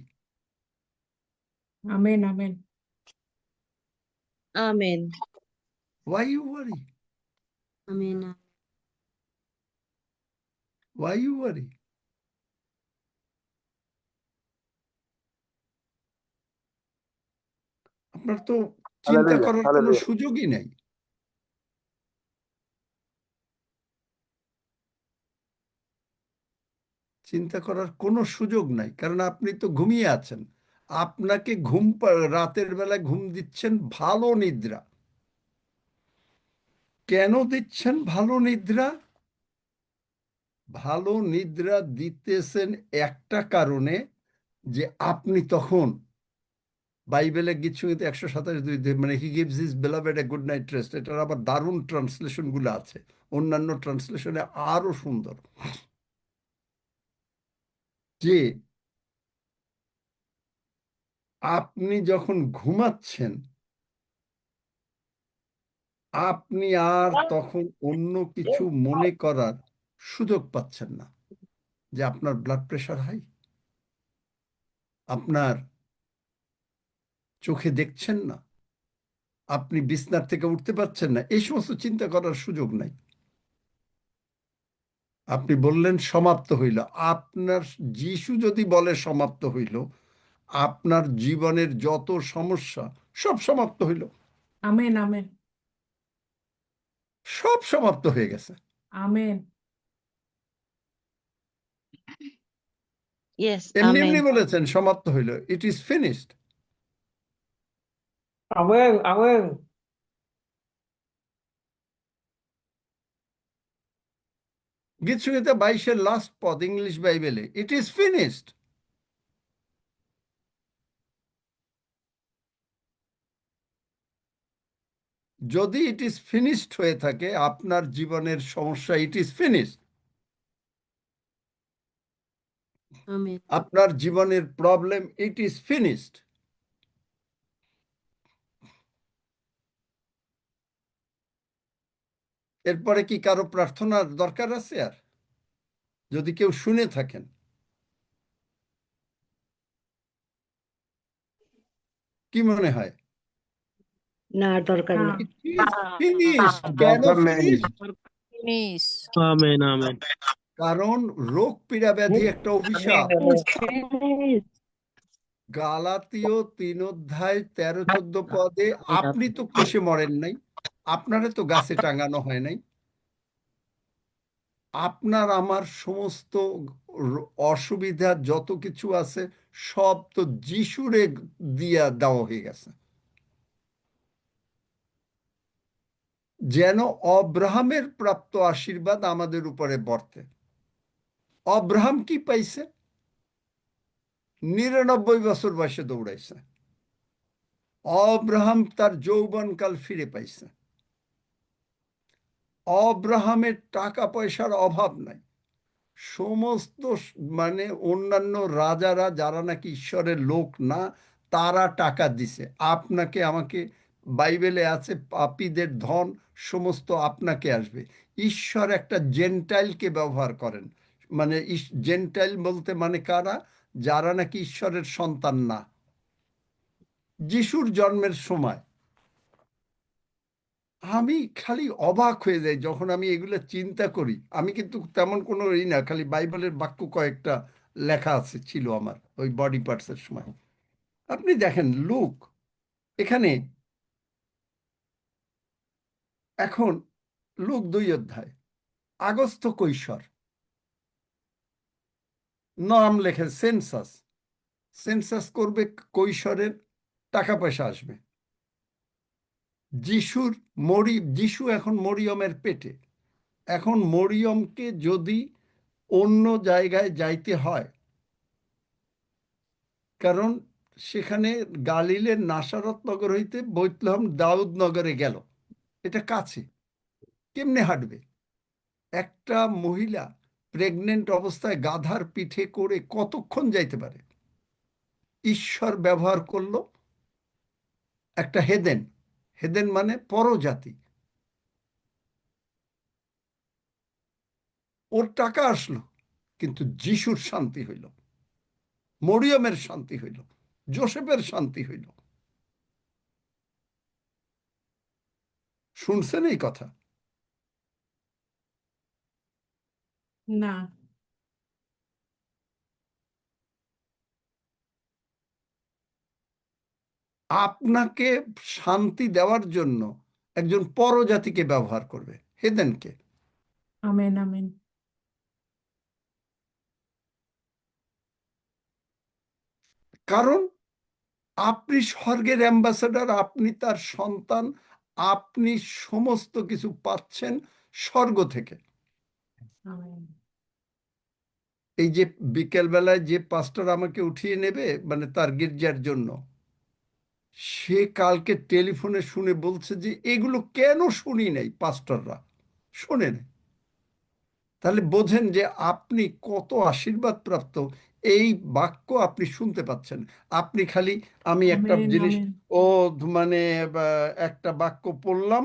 Amen. Amen. Amen. Why you worry? Amen. Why you worry? আপনার তো চিন্তা Hallelujah. করার কোনো Hallelujah. সুযোগই নেই। চিন্তা করার কোনো সুযোগ নাই, কারণ আপনি তো ঘুমিয়ে আছেন। আপনাকে রাতের বেলায় ঘুম দিচ্ছেন ভালো নিদ্রা। কেন দিচ্ছেন ভালো নিদ্রা? ভালো নিদ্রা দিতেছেন একটা কারণে, যে আপনি তখন বাইবেলে গীতসংহিতা 127:2, মানে he gives his beloved a good night rest, এটার আবার দারুণ ট্রান্সলেশন গুলো আছে, অন্যান্য ট্রান্সলেশনে আরো সুন্দর। যে আপনি যখন ঘুমাচ্ছেন, আপনি আর তখন অন্য কিছু মনে করার সুযোগ পাচ্ছেন না। যে আপনার ব্লাড প্রেশার হাই, আপনার চোখে দেখছেন না, আপনি বিছনার থেকে উঠতে পারছেন না, এই সমস্ত চিন্তা করার সুযোগ নাই। আপনি বললেন সমাপ্ত হইল। আপনার যিশু যদি বলে সমাপ্ত হইল, আপনার জীবনের যত সমস্যা সব সমাপ্ত হইল, Amen. Amen. সব সমাপ্ত হয়ে গেছে। Amen. ইয়েস। এমনি আমেন। এমনি বলেছেন সমাপ্ত হইল, it is finished. Amen. Amen. গীতসংহিতা 22-এর লাস্ট পদ ইংলিশ বাইবেলে, ইট ইজ ফিনিশড। যদি ইট ইজ ফিনিশড হয়ে থাকে আপনার জীবনের সমস্যা, ইট ইজ ফিনিশড। আমেন। আপনার জীবনের প্রবলেম, ইট ইজ ফিনিশড। এরপরে কি কারো প্রার্থনার দরকার আছে আর? যদি কেউ শুনে থাকেন, কি মনে হয়? না, আর দরকার না নেই। It is finished. কেন দরকার নেই। finished? ফিনিশ আমেন আমেন কারণ রোগ পীড়া ব্যাধি একটা অভিশাপ। গালাতীয় 3:13-14 পদে আপনি তো কোষে মরেন নাই, আপনারে তো গাছে টাঙানো হয় নাই, আপনার আমার সমস্ত অসুবিধা যত কিছু আছে সব তো যিশুরে দিয়া দেওয়া হয়ে গেছে, যেন অব্রাহামের প্রাপ্ত আশীর্বাদ আমাদের উপরে বর্তে। অব্রাহাম কি পাইছে? 99 বছর বয়সে দৌড়াইছে। অব্রাহাম তার যৌবনকাল ফিরে পাইছে। অব্রাহামের টাকা পয়সার অভাব নাই। সমস্ত মানে অন্যান্য রাজারা যারা নাকি ঈশ্বরের লোক না, তারা টাকা দিছে আপনাকে আমাকে। বাইবেলে আছে পাপীদের ধন সমস্ত আপনাকে আসবে। ঈশ্বর একটা জেন্টাইলকে ব্যবহার করেন, মানে জেন্টাইল বলতে মানে কারা? যারা নাকি ঈশ্বরের সন্তান না। যিশুর জন্মের সময় আমি খালি অবাক হয়ে যাই যখন আমি এগুলো চিন্তা করি। আমি কিন্তু তেমন কোনো না, খালি বাইবেলের বাক্য কয়েকটা লেখা আছে ছিল আমার ওই বডি পার্টসের সময়। আপনি দেখেন লুক, এখানে এখন লুক 2 অধ্যায়, আগস্ত কৈশোর নাম লেখে, সেন্সাস। সেন্সাস করবে কৈশোরের, টাকা পয়সা আসবে। যিশু এখন মরিয়মের পেটে। এখন মরিয়মকে যদি অন্য জায়গায় যাইতে হয়, কারণ সেখানে গালিলের নাসারত নগর হইতে বৈতলহম দাউদ নগরে গেল, এটা কাছে, কেমনে হাঁটবে? একটা মহিলা প্রেগনেন্ট অবস্থায় গাধার পিঠে করে কতক্ষণ যাইতে পারে? ঈশ্বর ব্যবহার করলো একটা হেদেন। হেদেন মানে পরজাতি। ওর টাকা আসলো, কিন্তু যিশুর শান্তি হইল, মরিয়মের শান্তি হইল, যোসেফের শান্তি হইল। শুনছেন এই কথা? না আপনাকে শান্তি দেওয়ার জন্য একজন পরজাতিকে ব্যবহার করবে, হেদেনকে। আমেন আমেন কারণ আপনি স্বর্গের অ্যাম্বাসেডর, আপনি তার সন্তান, আপনি সমস্ত কিছু পাচ্ছেন স্বর্গ থেকে। আমেন এই যে বিকেলবেলায় যে পাস্টর আমাকে উঠিয়ে নেবে মানে তার গির্জার জন্য, সে কালকে টেলিফোনে শুনে বলছে যে এগুলো কেন শুনি নাই, পাস্টররা শোনে নাই। তাহলে বোঝেন যে আপনি কত আশীর্বাদ প্রাপ্ত। এই বাক্য আপনি শুনতে পাচ্ছেন। আপনি খালি আমি একটা আমেন জিনিস আমেন ও মানে একটা বাক্য পড়লাম,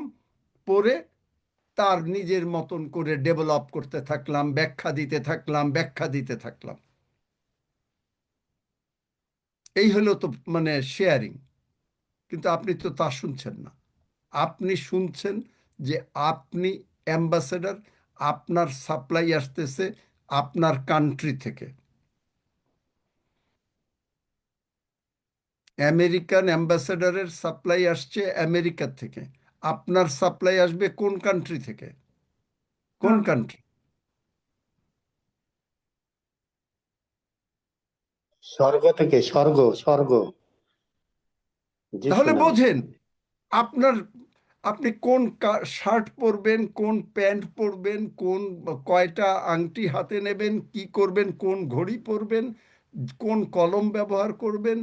পড়ে তার নিজের মতন করে ডেভেলপ করতে থাকলাম, ব্যাখ্যা দিতে থাকলাম। এই হলো তো মানে শেয়ারিং। কিন্তু আপনি তো তা শুনছেন না। আপনি শুনছেন যে আপনি অ্যাম্বাসেডর, আপনার সাপ্লাই আসতেছে আপনার কান্ট্রি থেকে। আমেরিকান অ্যাম্বাসেডরের সাপ্লাই আসছে আমেরিকা থেকে। আপনার সাপ্লাই আসবে কোন কান্ট্রি থেকে? কোন হ্যাঁ কান্ট্রি? স্বর্গ থেকে, স্বর্গ স্বর্গ যিশু তাহলে নামে। বোঝেন আপনার, আপনি কোন শার্ট পরবেন, কোন প্যান্ট পরবেন, কোন কয়টা আংটি হাতে নেবেন, কি করবেন, কোন ঘড়ি পরবেন, কোন কলম ব্যবহার করবেন,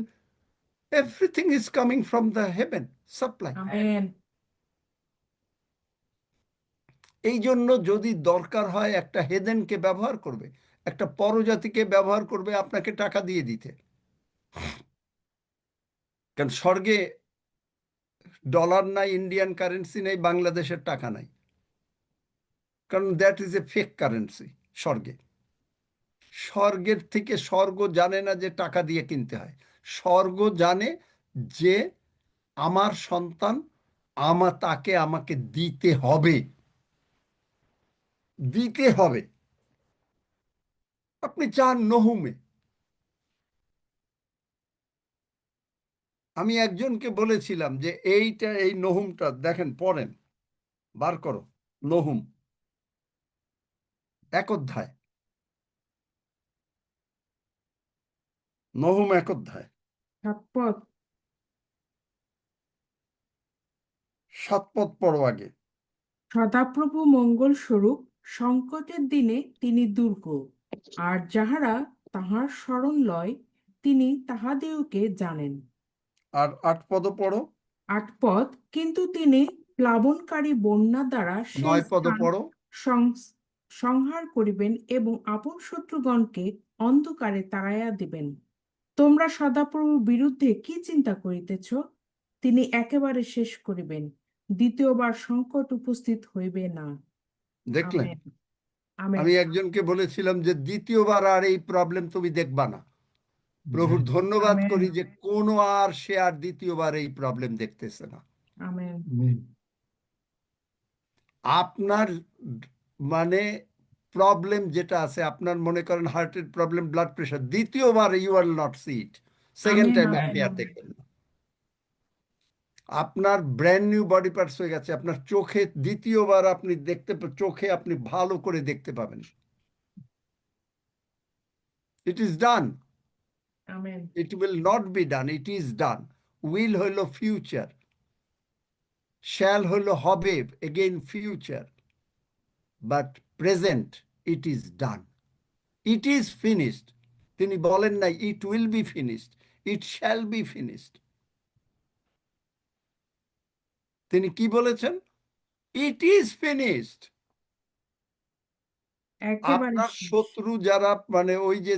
everything is coming from the haven supply. Amen এই জন্য যদি দরকার হয় একটা হেদেনকে ব্যবহার করবে, একটা পরজাতিকে ব্যবহার করবে আপনাকে টাকা দিয়ে দিতে। কারণ স্বর্গে ডলার নাই, ইন্ডিয়ান কারেন্সি নেই, বাংলাদেশের টাকা নাই, কারণ that is a fake currency. স্বর্গে, স্বর্গের থেকে স্বর্গ জানে না যে টাকা দিয়ে কিনতে হয়। স্বর্গ জানে যে আমার সন্তান, তাকে আমাকে দিতে হবে, দিতে হবে। আপনি চান নহুমে, আমি একজনকে বলেছিলাম যে এই নহুমটা দেখেন, পড়েন, বার করো। নহুম 1 অধ্যায়, নহুম 1 অধ্যায়, 7 পদ। 7 পদ পড়ো আগে। সদাপ্রভু মঙ্গল স্বরূপ সংকটের দিনে তিনি দুর্গ, আর যাহারা তাহার শরণ লয় তিনি তাহাদিওকে জানেন। আর 8 পদও পড়ো। 8 পদ। কিন্তু তিনি প্লাবনকারী বন্যা দ্বারা সেই 9 পদও স্থান পড়ো। সংহার করিবেন এবং আপন শত্রুগণকে অন্ধকারে তাড়াইয়া দিবেন। তোমরা সদাপ্রভুর বিরুদ্ধে কি চিন্তা করিতেছ? তিনি একেবারে শেষ করিবেন, দ্বিতীয়বার সংকট উপস্থিত হইবে না। দেখলেন, আমেন। আমেন। আমি একজনকে বলেছিলাম যে দ্বিতীয়বার আর এই প্রবলেম তুমি দেখবা না। প্রভুর ধন্যবাদ আমেন। করি যে সে আর দ্বিতীয়বার এই প্রবলেম দেখতেছে না। আমেন। আপনার মানে প্রবলেম যেটা আছে, আপনার মনে করেন হার্টের প্রবলেম, ব্লাড প্রেশার, দ্বিতীয়বার you are not see it, second amen. Time amen. আপনি আর দেখবেন না। আপনার ব্র্যান্ড নিউ বডি পার্টস হয়ে গেছে, আপনার চোখে দ্বিতীয়বার আপনি চোখে আপনি ভালো করে দেখতে পাবেন। It is done, amen. It will not be done, it is done. Will হইল ফিউচার, শ্যাল হইল হবে, again future, but present it is done, it is finished. তিনি বলেন নাই it will be finished, it shall be finished. তিনি কি বলেছেন? ইট is finished. একেবারে আপনার শেষ। শত্রু যারা, মানে ওই যে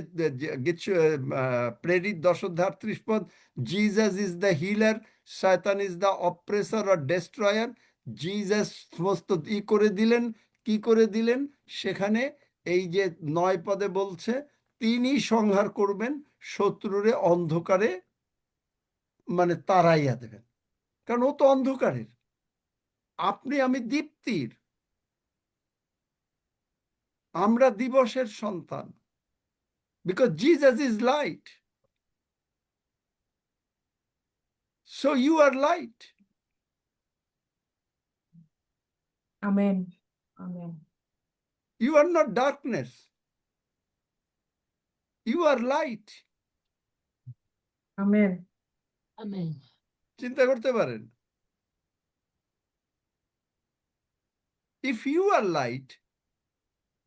প্রেরিত 10 অধ্যায় 38 পদ, জিজাস ইজ দ্য হিলার, শয়তান is the oppressor or destroyer. Jesus সমস্ত করে দিলেন, কি করে দিলেন সেখানে? এই যে 9 পদে বলছে, তিনি সংহার করবেন, শত্রুরে অন্ধকারে মানে তাড়াইয়া দেবেন, কারণ ও তো অন্ধকারের, আপনি আমি দীপ্তির, আমরা দিবসের সন্তান, because Jesus is light. So you are light. Amen. Amen. You are not darkness. You are light. Amen. Amen. চিন্তা করতে পারেন, if you are light,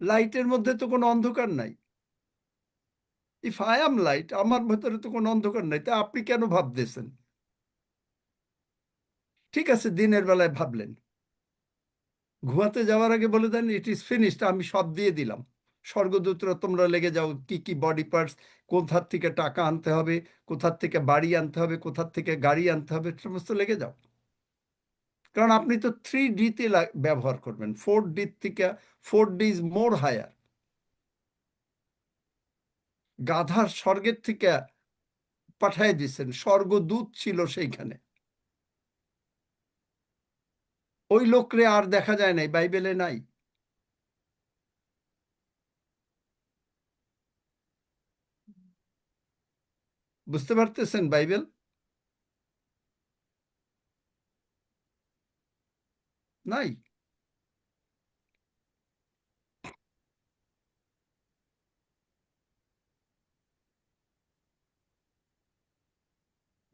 লাইটের মধ্যে তো কোনো অন্ধকার নাই। If I am light, আমার ভেতরে তো কোনো অন্ধকার নাই, তা আপনি কেন ভাবতেছেন? ঠিক আছে, দিনের বেলায় ভাবলেন, ঘুমাতে যাওয়ার আগে বলে দেন ইট ইজ ফিনিশড, আমি সব দিয়ে দিলাম, স্বর্গদূতরা তোমরা লেগে যাও, কি কি বডি পার্টস, কোথার থেকে টাকা আনতে হবে, কোথার থেকে বাড়ি আনতে হবে, কোথার থেকে গাড়ি আনতে হবে, সমস্ত লেগে যাও। কারণ আপনি তো 3D-তে ব্যবহার করবেন, 4D থেকে, 4D ইজ মোর হায়ার। গাধার স্বর্গের থেকে পাঠায় দিচ্ছেন, স্বর্গদূত ছিল সেইখানে, ওই লোকরে আর দেখা যায় নাই, বাইবেলে নাই। বুঝতে পারতেছেন? বাইবেল নাই।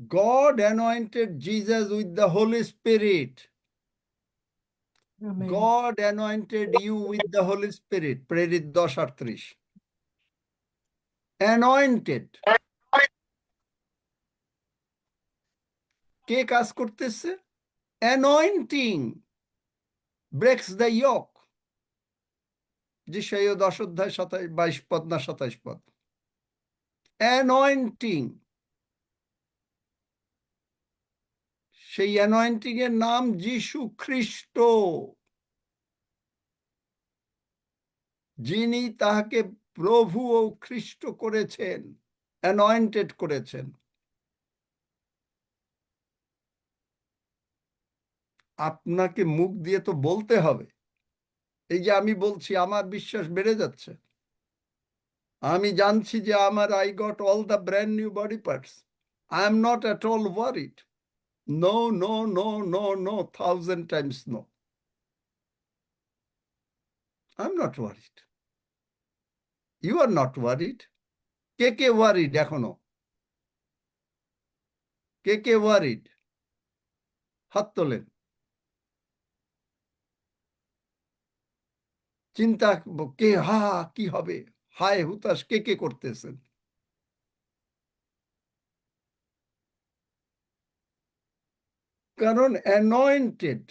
God anointed Jesus with the Holy Spirit. Amen. God anointed you with the Holy Spirit. প্রেরিত 10:38। Anointed. কে কাজ করতেছে? Anointing breaks the yoke. যিশাইয় 10 অধ্যায় 22 পদ না 27 পদ। অ্যানয়েন্টিং, সেই অ্যানয়েন্টিং এর নাম যীশু খ্রিস্ট, যিনি তাহাকে প্রভু ও খ্রিস্ট করেছেন, অ্যানয়েন্টেড করেছেন। আপনাকে মুখ দিয়ে তো বলতে হবে। এই যে আমি বলছি, আমার বিশ্বাস বেড়ে যাচ্ছে। আমি জানছি যে আমার I got all the brand new body parts, I am not at all worried. No no no no no, 1000 times no, I am not worried. You are not worried. কে কে ওয়ারিড এখনো? কে কে ওয়ারিড? হাত তোলেন। চিন্তা কে, হা কি হবে, হায় হুতাশ কে কে করতেছেন? কারণ anointed,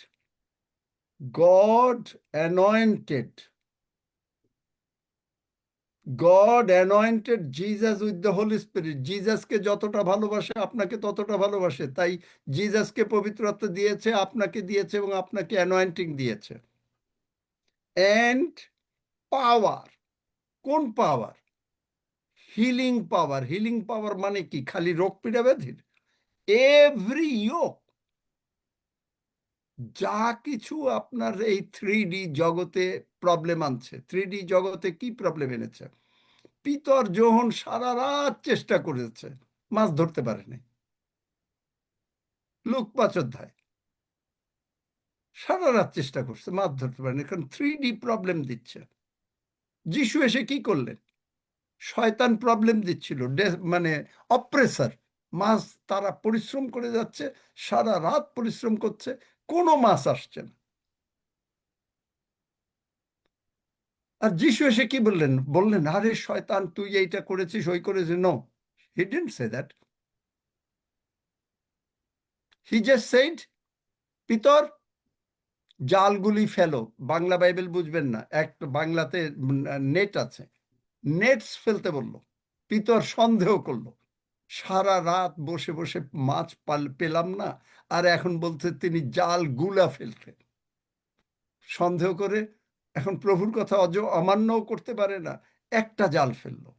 God anointed, God anointed Jesus with the Holy Spirit. জিজাসকে যতটা ভালোবাসে আপনাকে ততটা ভালোবাসে, তাই জিজাসকে পবিত্রত্ব দিয়েছে, আপনাকে দিয়েছে এবং আপনাকে অ্যানয়েন্টিং দিয়েছে। অ্যান্ড পাওয়ার, কোন পাওয়ার? হিলিং পাওয়ার। হিলিং পাওয়ার মানে কি? খালি রোগ পীড়া ব্যাধির? এভরি ইয়োক, যা কিছু আপনার এই 3D জগতে প্রবলেম আনছে। 3D জগতে কি প্রবলেম এনেছে? পিতর যোহন সারা রাত চেষ্টা করেছে, মাছ ধরতে পারেনি। লুক 5 অধ্যায়, সারা রাত চেষ্টা করছে, মাছ ধরতে পারেনি, কারণ 3D প্রবলেম দিচ্ছে। যিশু এসে কি করলেন? শয়তান প্রবলেম দিচ্ছিল, মানে অপ্রেসার। মাছ তারা পরিশ্রম করে যাচ্ছে, সারা রাত পরিশ্রম করছে, কোনো মাছ আসছে না। আর যিশু এসে কি বললেন? বললেন, আরে শয়তান তুই এইটা করেছিস, ওই করেছিস। No, he didn't say that. He just said, পিতর জালগুলি ফেলো। বাংলা বাইবেল বুঝবেন না, একটা বাংলাতে নেট আছে, নেটস ফেলতে বললো। পিতর সন্দেহ করলো, সারা রাত বসে বসে মাছ পেলাম না, আর এখন বলছে তিনি জাল গুলা ফেলতে। সন্দেহ করে এখন প্রভুর কথা অমান্যও করতে পারে না, একটা জাল ফেললো।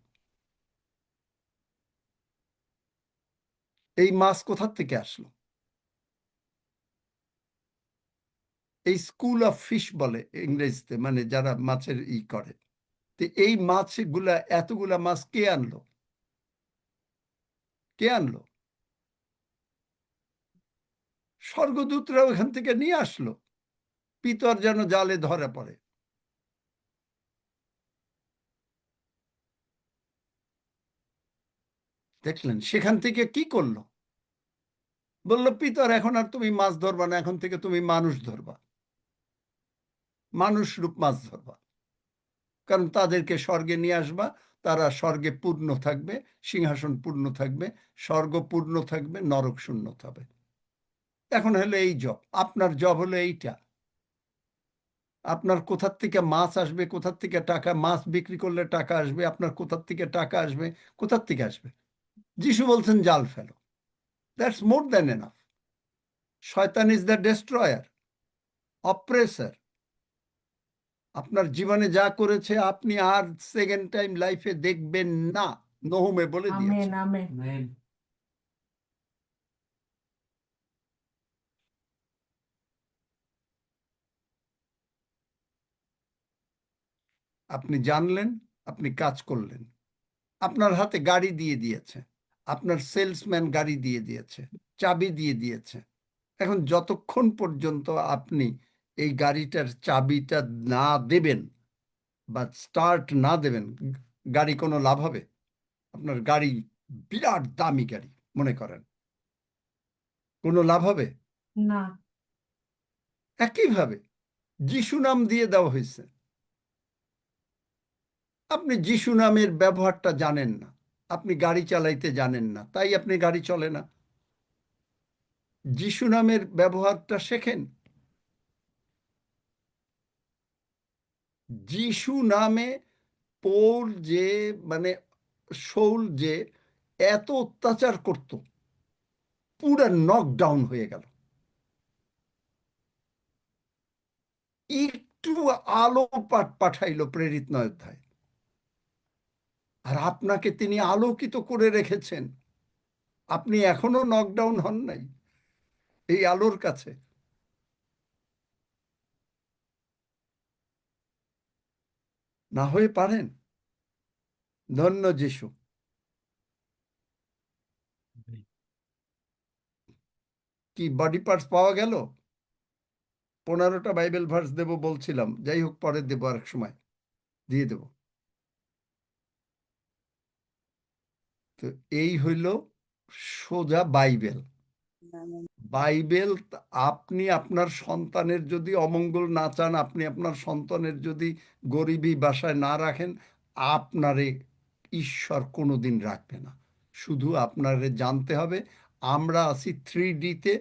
এই মাছ কোথার থেকে আসলো? এই স্কুল অফ ফিশ বলে ইংরেজিতে, মানে যারা মাছের করে। তো এই মাছগুলা, এতগুলা মাছ কে আনলো? কে আনলো? স্বর্গদূতরা ওখান থেকে নিয়ে আসলো। পিতর যেন জালে ধরা পড়ে। দেখলেন সেখান থেকে কি করলো? বললো, পিতর এখন আর তুমি মাছ ধরবা না, এখন থেকে তুমি মানুষ ধরবা, মানুষ রূপ মাছ ধরবা। কারণ তাদেরকে স্বর্গে নিয়ে আসবা, তারা স্বর্গে পূর্ণ থাকবে, সিংহাসন পূর্ণ থাকবে, স্বর্গ পূর্ণ থাকবে, নরক শূন্য থাকবে। এখন হলো এই জব, আপনার জব হলো এইটা। আপনার কোথার থেকে মাছ আসবে, কোথার থেকে টাকা, মাছ বিক্রি করলে টাকা আসবে, আপনার কোথার থেকে টাকা আসবে, কোথার থেকে আসবে? যিশু বলছেন জাল ফেলো, দ্যাটস মোর দ্যান এনাফ। শয়তান ইজ দ্য ডেস্ট্রয়ার, অপ্রেসার। আপনার জীবনে যা করেছে আপনি আর সেকেন্ড টাইম লাইফে দেখবেন না, নহুমে বলে দিয়েছে। Amen amen. আমেন। আপনি জানলেন, আপনি কাজ করলেন, আপনার হাতে গাড়ি দিয়ে দিয়েছে, আপনার সেলসম্যান গাড়ি দিয়ে দিয়েছে, চাবি দিয়ে দিয়েছে। এখন যতক্ষণ পর্যন্ত আপনি এই গাড়িটার চাবিটা না দেবেন বা স্টার্ট না দেবেন, গাড়ি কোনো লাভ হবে? আপনার গাড়ি বিরাট দামি গাড়ি মনে করেন, কোনো লাভ হবে? না। একইভাবে যিশু নাম দিয়ে দেওয়া হয়েছে, আপনি যিশু নামের ব্যবহারটা জানেন না, আপনি গাড়ি চালাইতে জানেন না, তাই আপনি গাড়ি চলে না। যিশু নামের ব্যবহারটা শেখেন। যিশু নামে পৌল যে মানে শৌল যে এত অত্যাচার করত, পুরা নকডাউন হয়ে গেল। একটু আলো পাঠাইলো প্রেরিত 9 অধ্যায়, আর আপনাকে তিনি আলোকিত করে রেখেছেন। আপনি এখনো নকডাউন হন নাই এই আলোর কাছে। না হয়ে পারেন। ধন্য যিশু। কি বডি পার্টস পাওয়া গেল? 15টা বাইবেল ভার্স দেব বলছিলাম, যাই হোক পরে দেবো, আরেক সময় দিয়ে দেব। তো এই হইল সোজা বাইবেল। বাইবেল আপনি আপনার সন্তানের যদি অমঙ্গল না চান, আপনি আপনার সন্তানের যদি গরিবী বাসায় না রাখেন, আপনারে ঈশ্বর কোনোদিন রাখবে না। শুধু আপনারে জানতে হবে আমরা আছি 3Dতে।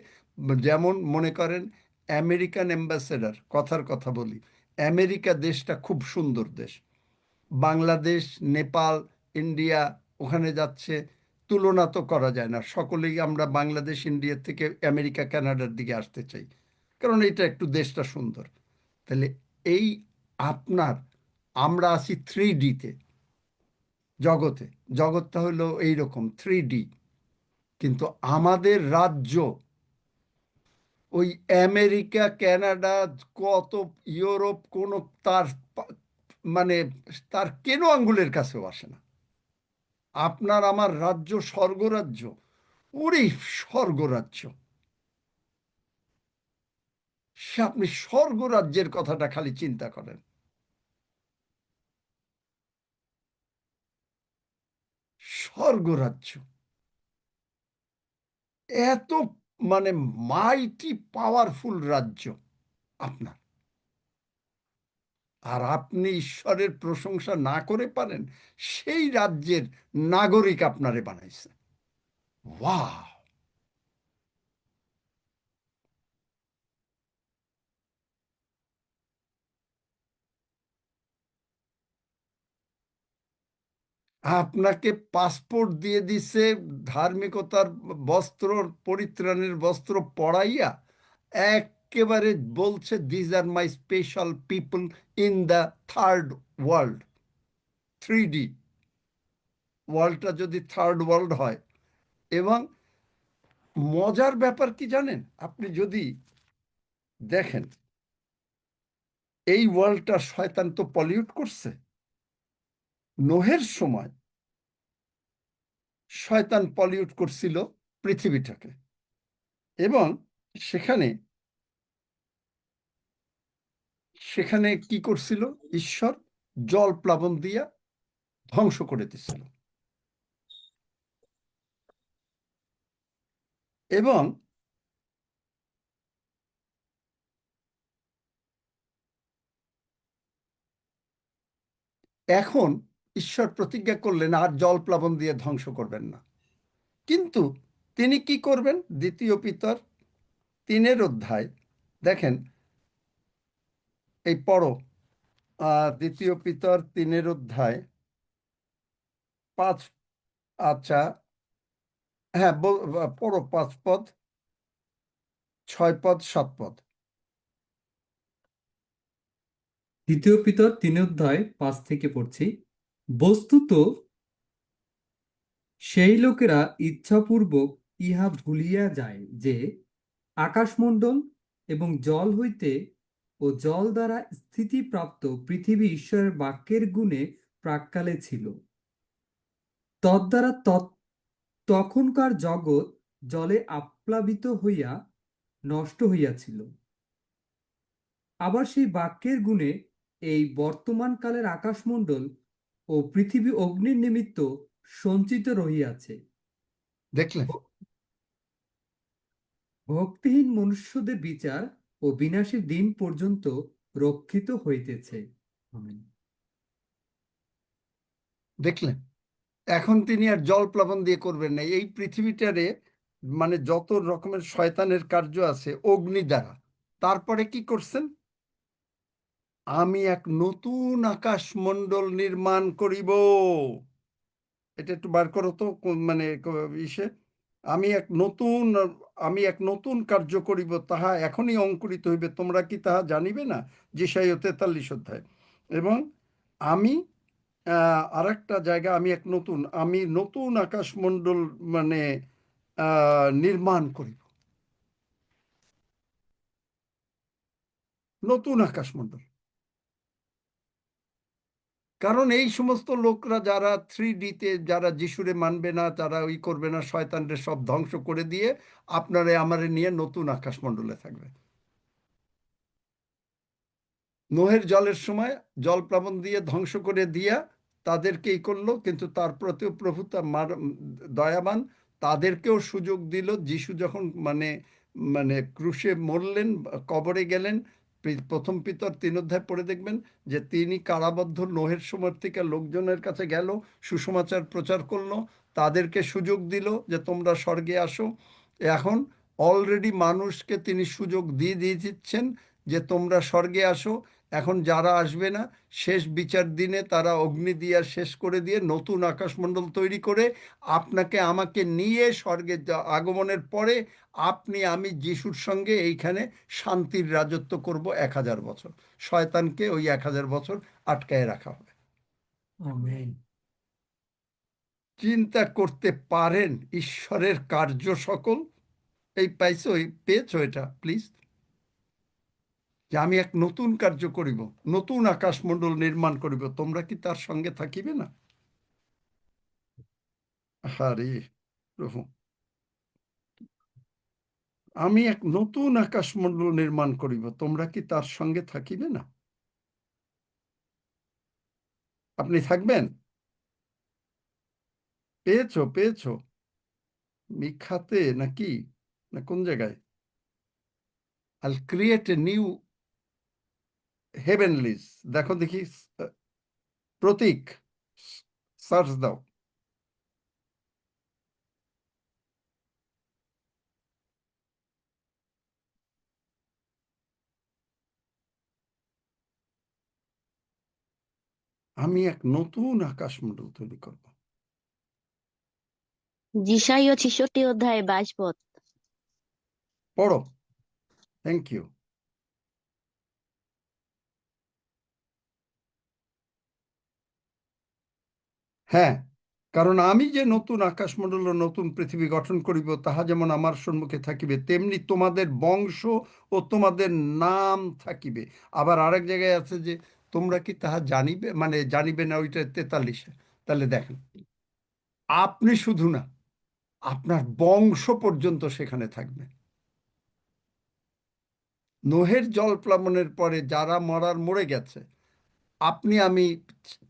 যেমন মনে করেন আমেরিকান অ্যাম্বাসেডর, কথার কথা বলি, আমেরিকা দেশটা খুব সুন্দর দেশ। বাংলাদেশ, নেপাল, ইন্ডিয়া ওখানে যাচ্ছে, তুলনা তো করা যায় না। সকলেই আমরা বাংলাদেশ, ইন্ডিয়া থেকে আমেরিকা, কানাডার দিকে আসতে চাই, কারণ এটা একটু দেশটা সুন্দর। তাহলে এই আপনার, আমরা আছি 3Dতে, জগতে। জগৎটা হলো এইরকম 3D, কিন্তু আমাদের রাজ্য ওই আমেরিকা, কানাডা, কত ইউরোপ, কোনো তার মানে তার কেন আঙ্গুলের কাছেও আসে না। আপনার আমার রাজ্য স্বর্গরাজ্য, ওরে স্বর্গরাজ্য। সে আপনি স্বর্গরাজ্যের কথাটা খালি চিন্তা করেন। স্বর্গরাজ্য এত মানে মাইটি পাওয়ারফুল রাজ্য আপনার, আর আপনি ঈশ্বরের প্রশংসা না করে পারেন? সেই রাজ্যের নাগরিক আপনারে বানাইছে। ওয়াও! আপনাকে পাসপোর্ট দিয়ে দিছে, ধার্মিকতার বস্ত্র, পরিত্রাণের বস্ত্র পরাইয়া একেবারে বলছে these are my special people in the third world. 3D ওয়ার্ল্ডটা যদি থার্ড ওয়ার্ল্ড হয়। এবং মজার ব্যাপার কি জানেন, আপনি যদি দেখেন এই ওয়ার্ল্ডটা শয়তান তো পলিউট করছে। নোহের সময় শয়তান পলিউট করছিল পৃথিবীটাকে, এবং সেখানে সেখানে কি করছিল? ঈশ্বর জল প্লাবন দিয়া ধ্বংস করে দিচ্ছিল। এবং এখন ঈশ্বর প্রতিজ্ঞা করলেন আর জল প্লাবন দিয়ে ধ্বংস করবেন না। কিন্তু তিনি কি করবেন? 2 পিতর 3 অধ্যায় দেখেন, এই পড়ো, 2 পিতর 3 অধ্যায় 5, আচ্ছা হ্যাঁ, পড়ো 5 পদ, 6 পদ, 7 পদ। 2 পিতর 3 অধ্যায় 5 থেকে পড়ছি। বস্তুত সেই লোকেরা ইচ্ছাপূর্বক ইহা ভুলিয়া যায় যে আকাশমণ্ডল এবং জল হইতে ও জল দ্বারা স্থিতিপ্রাপ্ত পৃথিবী ঈশ্বরের বাক্যের গুণে প্রাক্কালে ছিল। তদ্বারা তখনকার জগৎ জলে আপ্লাবিত হইয়া নষ্ট হইয়াছিল। আবার সেই বাক্যের গুণে এই বর্তমান কালের আকাশমণ্ডল ও পৃথিবী অগ্নির নিমিত্ত সঞ্চিত রহিয়াছে। দেখলেন? ভক্তিহীন মনুষ্যদের বিচার ও বিনাশের দিন পর্যন্ত রক্ষিত হইতেছে। আমেন। দেখলেন? এখন তিনি আর জল প্লাবন দিয়ে করবেন না। এই পৃথিবীটারে মানে যত রকমের শয়তানের কার্য আছে অগ্নি দ্বারা। তারপরে কি করছেন? আমি এক নতুন আকাশমণ্ডল নির্মাণ করিব। এটা একটু বার করো তো মানে ইসে আমি এক নতুন কার্য করিব, তাহা এখনই অঙ্কুরিত হইবে, তোমরা কি তাহা জানিবে না? যেসাইয় 43 অধ্যায়। এবং আমি আর একটা জায়গা, আমি নতুন আকাশমণ্ডল মানে নির্মাণ করিব, নতুন আকাশমণ্ডল। কারণ এই সমস্ত লোকরা যারা 3D-তে যারা যিশুরে মানবে না, তারা ওই করবে না, শয়তানরে সব ধ্বংস করে দিয়ে আপনারে আমারে নিয়ে নতুন আকাশমণ্ডলে থাকবে। নোহের জলের সময় জল প্লাবন দিয়ে ধ্বংস করে দিয়া তাদেরকেই করলো, কিন্তু তার প্রতিও প্রভু তার দয়াবান, তাদেরকেও সুযোগ দিল। যিশু যখন মানে মানে ক্রুশে মরলেন, কবরে গেলেন, প্রথম পিতর 3 অধ্যায় পড়ে দেখবেন যে তিনি কারাবদ্ধ নোহের সময় থেকে লোকজনের কাছে গেল, সুসমাচার প্রচার করলো, তাদেরকে সুযোগ দিল যে তোমরা স্বর্গে আসো। এখন অলরেডি মানুষকে তিনি সুযোগ দিয়ে দিচ্ছেন যে তোমরা স্বর্গে আসো। এখন যারা আসবে না, শেষ বিচার দিনে তারা অগ্নি দিয়া শেষ করে দিয়ে নতুন আকাশমণ্ডল তৈরি করে আপনাকে আমাকে নিয়ে স্বর্গে আগমনের পরে আপনি আমি যিশুর সঙ্গে এইখানে শান্তির রাজত্ব করব 1000 বছর। শয়তানকে ওই 1000 বছর আটকায় রাখা হবে। আমেন। চিন্তা করতে পারেন ঈশ্বরের কার্য সকল? পেয়েছো এটা প্লিজ? যে আমি এক নতুন কার্য করিব, নতুন আকাশমণ্ডল নির্মাণ করিব, তোমরা কি তার সঙ্গে থাকিবে না? আরে প্রভু, আমি এক নতুন আকাশমণ্ডল নির্মাণ করিব, তোমরা কি তার সঙ্গে থাকিবে না? আপনি থাকবেন? পেয়েছো মিখাতে নাকি না কোন জায়গায়? I'll create a new heavenlies, দেখো দেখি, প্রতীক সার্চ দাও। আমি এক নতুন আকাশমণ্ডল তৈরি করব। যিশাইয় 66 অধ্যায় 22 পদ। পড়ো। Thank you. হ্যাঁ, কারণ আমি যে নতুন আকাশমণ্ডল ও নতুন পৃথিবী গঠন করিব, তাহা যেমন আমার সম্মুখে থাকিবে, তেমনি তোমাদের বংশ ও তোমাদের নাম থাকিবে। আবার আরেক জায়গায় আছে যে তোমরা কি তাহা জানিবে, মানে জানিবে না, ওইটা 43-এ। তাহলে দেখেন, আপনি শুধু না, আপনার বংশ পর্যন্ত সেখানে থাকবে। নোহের জল প্লাবনের পরে যারা মরে গেছে, আপনি আমি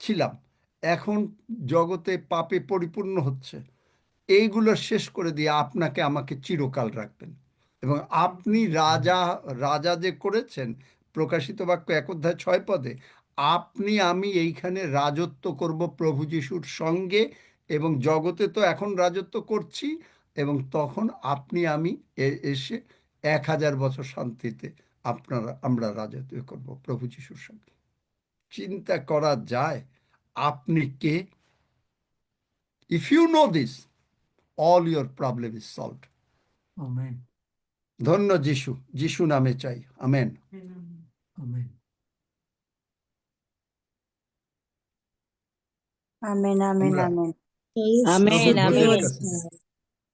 ছিলাম, এখন জগতে পাপে পরিপূর্ণ হচ্ছে, এইগুলো শেষ করে দিয়ে আপনাকে আমাকে চিরকাল রাখবেন। এবং আপনি রাজা যে করেছেন, প্রকাশিত বাক্য 1 অধ্যায় 6 পদে, আপনি আমি এইখানে রাজত্ব করব প্রভু যিশুর সঙ্গে, এবং জগতে তো এখন রাজত্ব করছি, এবং তখন আপনি আমি এসে 1000 বছর শান্তিতে আমরা রাজত্ব করব প্রভু যিশুর সঙ্গে। চিন্তা করা যায় আপনি কে? If you know this, all your problem is solved. Amen. ধন্য যিশু, যিশু নামে চাই, আমেন। আমেন। আমেন আমেন আমরা আমেন আমেন প্রভুর ভোজের আমেন। কাছে যাই।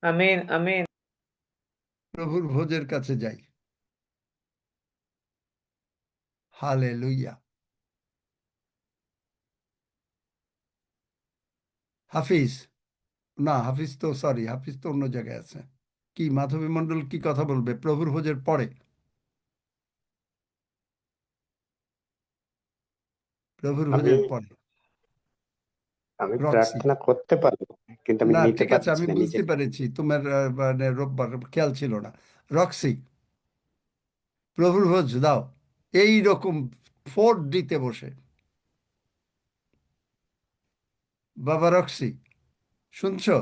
Amen amen. প্রভুর ভোজের কাছে যাই। হালেলুয়া। হাফিজ, না হাফিজ তো হাফিজ তো অন্য জায়গায় আছে। কি মাধবী মণ্ডল কি কথা বলবে প্রভুর ভোজের পরে? প্রভুর আমি ভোজের পরে আমি রক্সি। প্রার্থনা করতে পারবো, কিন্তু আমি না নিতে ঠিক আছে, পারছি আমি না বুঝতে নিজের। পেরেছি তোমার মানে রোববার খেয়াল ছিল না। রক্সি, প্রভুর ভোজ দাও এই রকম 4D-তে বসে। বাবা রক্সি, শুনছো?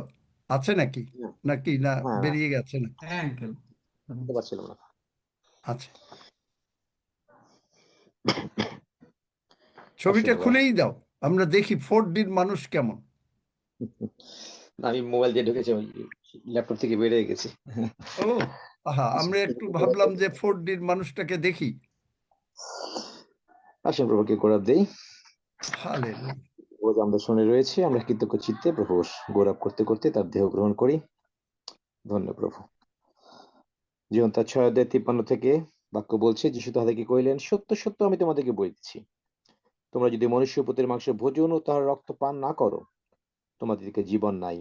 আছে নাকি? হ্যাঁ, নাকি না হ্যাঁ, বেরিয়ে গেছে না? হ্যাঁ আঙ্কেল। নিতে পারছিলাম না। আছে। ছবিটা বাবা। খুলেই দাও, আমরা দেখি 4Dর মানুষ কেমন। না, আমি মোবাইল দিয়ে ঢুকেছি, ল্যাপটপ থেকে বেরিয়ে গেছি। ও আহা, আমরা একটু ভাবলাম যে 4Dর মানুষটাকে দেখি। আসুন প্রভুকে গৌরব দেই। হালেলুয়া। প্রভু যে আমরা শুনে রয়েছে, আমরা কৃতজ্ঞ চিত্তে প্রভু গৌরব করতে করতে তার দেহ গ্রহণ করি। ধন্য প্রভু। জীবন তার 6:53 থেকে বাক্য বলছে, যিশু তাহাদেরকে কহিলেন, সত্য সত্য আমি তোমাদেরকে বলিতেছি, তোমরা যদি মনুষ্য পুত্রের মাংস ভোজন ও তাহার রক্ত পান না করো, তোমাদেরকে জীবন নাই।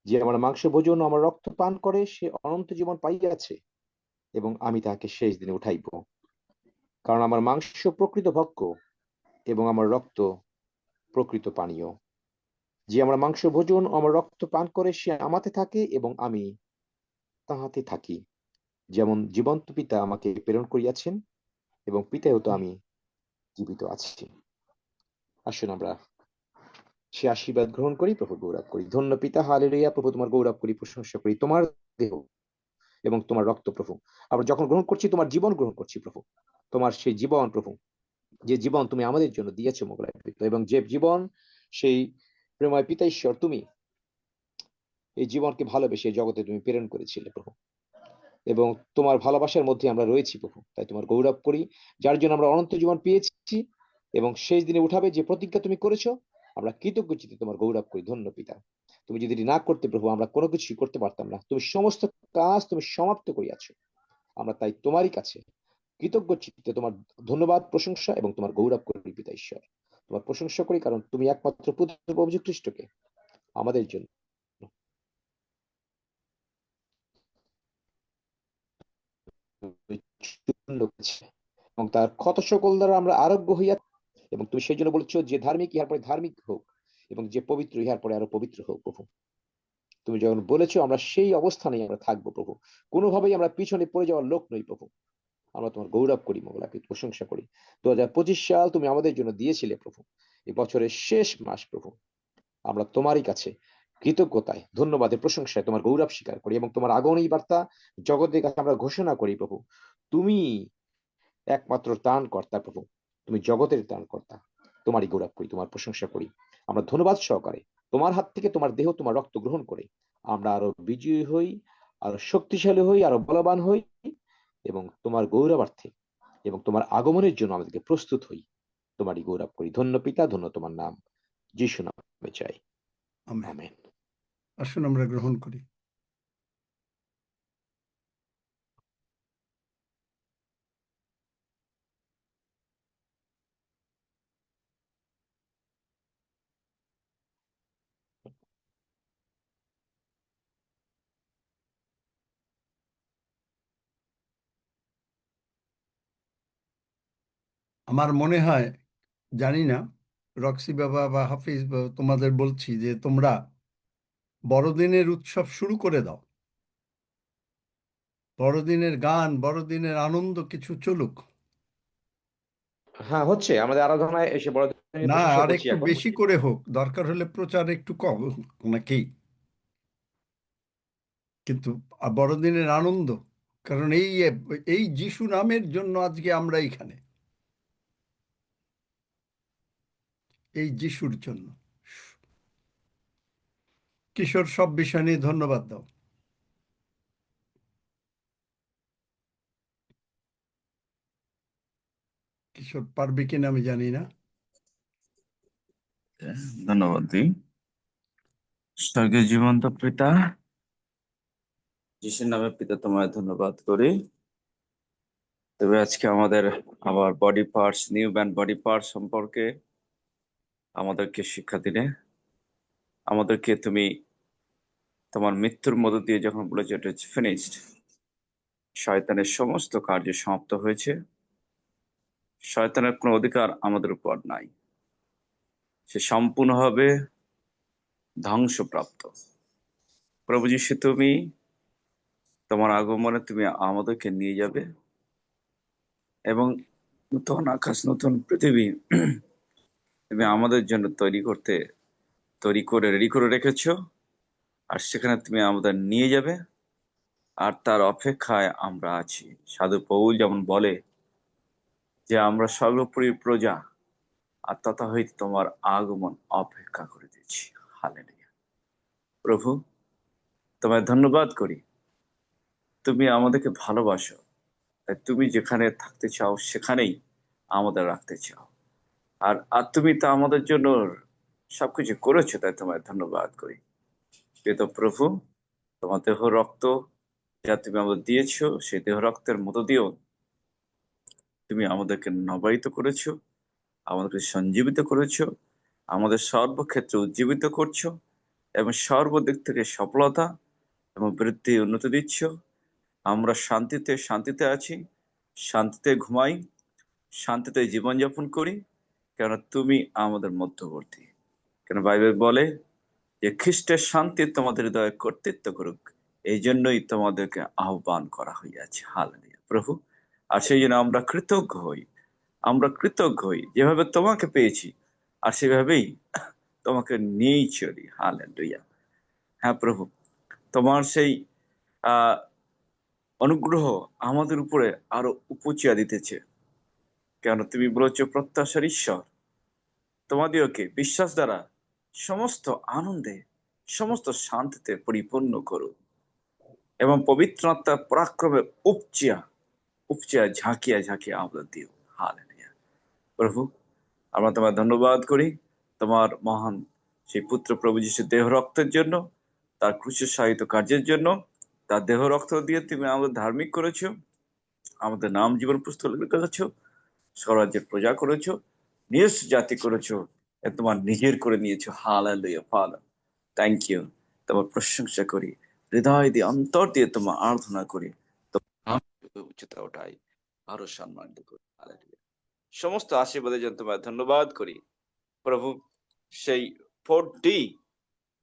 যে আমার মাংস ভোজন ও আমার রক্ত পান করে, সে অনন্ত জীবন পাইয়াছে, এবং আমি তাহাকে শেষ দিনে উঠাইব। কারণ আমার মাংস প্রকৃত ভক্ষ্য, এবং আমার রক্ত প্রকৃত পানীয়। যে আমার মাংস ভোজন ও আমার রক্ত পান করে, সে আমাতে থাকে এবং আমি তাহাতে থাকি। যেমন জীবন্ত পিতা আমাকে প্রেরণ করিয়াছেন, এবং পিতাও তো আমি জীবিত আছি। আসুন আমরা সে আশীর্বাদ গ্রহণ করি, প্রভু গৌরব করি। ধন্য পিতা, হালেলুয়া। প্রভু তোমার গৌরব করি, প্রশংসা করি, তোমার দেহ এবং তোমার রক্ত প্রভু আমরা যখন গ্রহণ করছি, তোমার জীবন গ্রহণ করছি প্রভু। তোমার সেই জীবন প্রভু, যে জীবন তুমি আমাদের জন্য দিয়েছো মোগলাই পিতা, এবং যে জীবন সেই প্রেময় পিতা ঈশ্বর তুমি এই জীবনকে ভালোবেসে জগতে তুমি প্রেরণ করেছিলে প্রভু, এবং তোমার ভালোবাসার মধ্যে আমরা রয়েছি প্রভু। তাই তোমার গৌরব করি, যার জন্য আমরা অনন্ত জীবন পেয়েছি, এবং শেষ দিনে উঠাবে যে প্রতিজ্ঞা তুমি করেছো, আমরা কৃতজ্ঞ চিত্তে তোমার গৌরব করি। ধন্য পিতা, তুমি যদি না করতে প্রভু, আমরা কোনো কিছুই করতে পারতাম না। তুমি সমস্ত কাজ তুমি সমাপ্ত করিয়াছো। আমরা তাই তোমারই কাছে কৃতজ্ঞ চিত্তে তোমার ধন্যবাদ, প্রশংসা এবং তোমার গৌরব করি পিতা ঈশ্বর। তোমার প্রশংসা করি, কারণ তুমি একমাত্র পুত্র প্রভু যীশু খ্রিস্টকে আমাদের জন্য চূর্ণ করেছে, এবং তার ক্ষত সকল দ্বারা আমরা আরোগ্য হইয়া, এবং তুমি সেই জন্য বলেছো, যে ধার্মিক ইহার পরে ধার্মিক হোক, এবং যে পবিত্র ইহার পরে আরো পবিত্র হোক প্রভু। তুমি যখন বলেছো, আমরা সেই অবস্থানেই আমরা থাকবো প্রভু। কোনোভাবেই আমরা পিছনে পড়ে যাওয়ার লোক নই প্রভু। আমরা তোমার গৌরব করি, মোগলাকে প্রশংসা করি। 2025 সাল তুমি আমাদের জন্য দিয়েছিলে প্রভু, এই বছরের শেষ মাস প্রভু। আমরা তোমারই কাছে কৃতজ্ঞতায়, ধন্যবাদের, প্রশংসায় তোমার গৌরব স্বীকার করি, এবং তোমার আগমন এই বার্তা জগতের কাছে আমরা ঘোষণা করি প্রভু। তুমি একমাত্র ত্রাণকর্তা প্রভু, তুমি জগতের ত্রাণকর্তা। তোমারই গৌরব করি, তোমার প্রশংসা করি। আমরা ধন্যবাদ সহকারে তোমার হাত থেকে তোমার দেহ তোমার রক্ত গ্রহণ করে আমরা আরো বিজয়ী হই, আরো শক্তিশালী হই, আরো বলবান হই, এবং তোমার গৌরবার্থে এবং তোমার আগমনের জন্য আমাদেরকে প্রস্তুত হই। তোমারই গৌরব করি। ধন্য পিতা, ধন্য তোমার নাম, যিশু নামে চাই, আমেন। আমেন। আসুন আমরা গ্রহণ করি। আমার মনে হয়, জানি না, রক্সি বাবা বা হাফিজ বাবা, তোমাদের বলছি যে তোমরা বড়দিনের উৎসব শুরু করে দাও। বড়দিনের গান, বড়দিনের আনন্দ কিছু চলুক। হ্যাঁ, হচ্ছে আমাদের আরাধনায় এসে বড় দিনের না, প্রশংসা আর করছি একটু এখন। বেশি করে হোক, দরকার হলে প্রচার একটু কম নাকি, কিন্তু বড়দিনের আনন্দ, কারণ এই এই যিশু নামের জন্য আজকে আমরা এখানে, এই যিশুর জন্য। কিশোর, সব বিষয় নিয়ে ধন্যবাদ দাও। কিশোর পারবে কিনা আমি জানি না। ধন্যবাদ দিই। স্বর্গীয় জীবন্ত পিতা, যিশুর নামে পিতা তোমায় ধন্যবাদ করি। তবে আজকে আমাদের আবার body parts, new band body parts সম্পর্কে আমাদেরকে শিক্ষা দিলে, আমাদেরকে তুমি তোমার মৃত্যুর মধ্য দিয়ে যখন বলেছো এটা ফিনিশড, শয়তানের সমস্ত কার্য সমাপ্ত হয়েছে, শয়তানের কোনো অধিকার আমাদের উপর নাই, সে সম্পূর্ণভাবে ধ্বংসপ্রাপ্ত। প্রভু যিশু, তুমি তোমার আগমনে তুমি আমাদেরকে নিয়ে যাবে, এবং নতুন আকাশ নতুন পৃথিবী তুমি আমাদের জন্য তৈরি করে রেডি করে রেখেছো, আর সেখানে তুমি আমাদের নিয়ে যাবে, আর তার অপেক্ষায় আমরা আছি। সাধু পৌল যেমন বলে যে আমরা সর্বোপরি প্রজা, আর তথা হইতে তোমার আগমন অপেক্ষা করিতেছি। হালেলুয়া। প্রভু, তোমায় ধন্যবাদ করি, তুমি আমাদেরকে ভালোবাসো, তাই তুমি যেখানে থাকতে চাও সেখানেই আমাদের রাখতে চাও। আর আর তুমি তা আমাদের জন্য সবকিছু করেছো, তাই তোমায় ধন্যবাদ করি। কিন্তু প্রভু, তোমার দেহ রক্ত যা তুমি আমাদের দিয়েছো, সেই দেহ রক্তের মতো দিয়েও তুমি আমাদেরকে নবায়িত করেছো, আমাদেরকে সঞ্জীবিত করেছো, আমাদের সর্বক্ষেত্রে উজ্জীবিত করছো এবং সর্বদিক থেকে সফলতা এবং বৃদ্ধি উন্নতি দিচ্ছ। আমরা শান্তিতে শান্তিতে আছি, শান্তিতে ঘুমাই, শান্তিতে জীবনযাপন করি, কেন তুমি আমাদের মধ্যবর্তী। কেন বাইবেল বলে যে খ্রিস্টের শান্তি তোমাদের হৃদয়ে কর্তৃত্ব করুক, এই জন্যই তোমাদেরকে আহ্বান করা হইয়াছে। হালেলুয়া। প্রভু, আর সেই জন্য আমরা কৃতজ্ঞ হই, আমরা কৃতজ্ঞ হই, যেভাবে তোমাকে পেয়েছি আর সেভাবেই তোমাকে নিয়েই চলি। হালেলুয়া। হ্যাঁ প্রভু, তোমার সেই অনুগ্রহ আমাদের উপরে আরো উপচিয়া দিতেছে, কেন তুমি বলেছ প্রত্যাশার ঈশ্বর তোমাদেরকে বিশ্বাস দ্বারা সমস্ত আনন্দে সমস্ত শান্তিতে পরিপূর্ণ করো এবং পবিত্র আত্মার পরাক্রমে উপচিয়া উপচিয়া ঝাঁকিয়া ঝাঁকিয়া আমাদের দিও। হালেলুয়া। প্রভু, আমরা তোমার ধন্যবাদ করি তোমার মহান সেই পুত্র প্রভু যিশুর দেহ রক্তের জন্য, তার ক্রুশে সাহিত্য কার্যের জন্য। তার দেহ রক্ত দিয়ে তুমি আমাদের ধার্মিক করেছো, আমাদের নাম জীবন পুস্তকে লিখেছো, স্বরাজ্যের প্রজা করেছো, নিজ জাতি করেছো, তোমার নিজের করে নিয়েছো। হালেলুয়া। Father, thank you. তোমার প্রশংসা করি, হৃদয় দিয়ে অন্তর দিয়ে তোমার আরাধনা করি, তোমার উচ্চতা ওঠাই, আরো সম্মানিত করি। হালেলুয়া। সমস্ত আশীর্বাদের জন্য তোমার ধন্যবাদ করি প্রভু। সেই 4D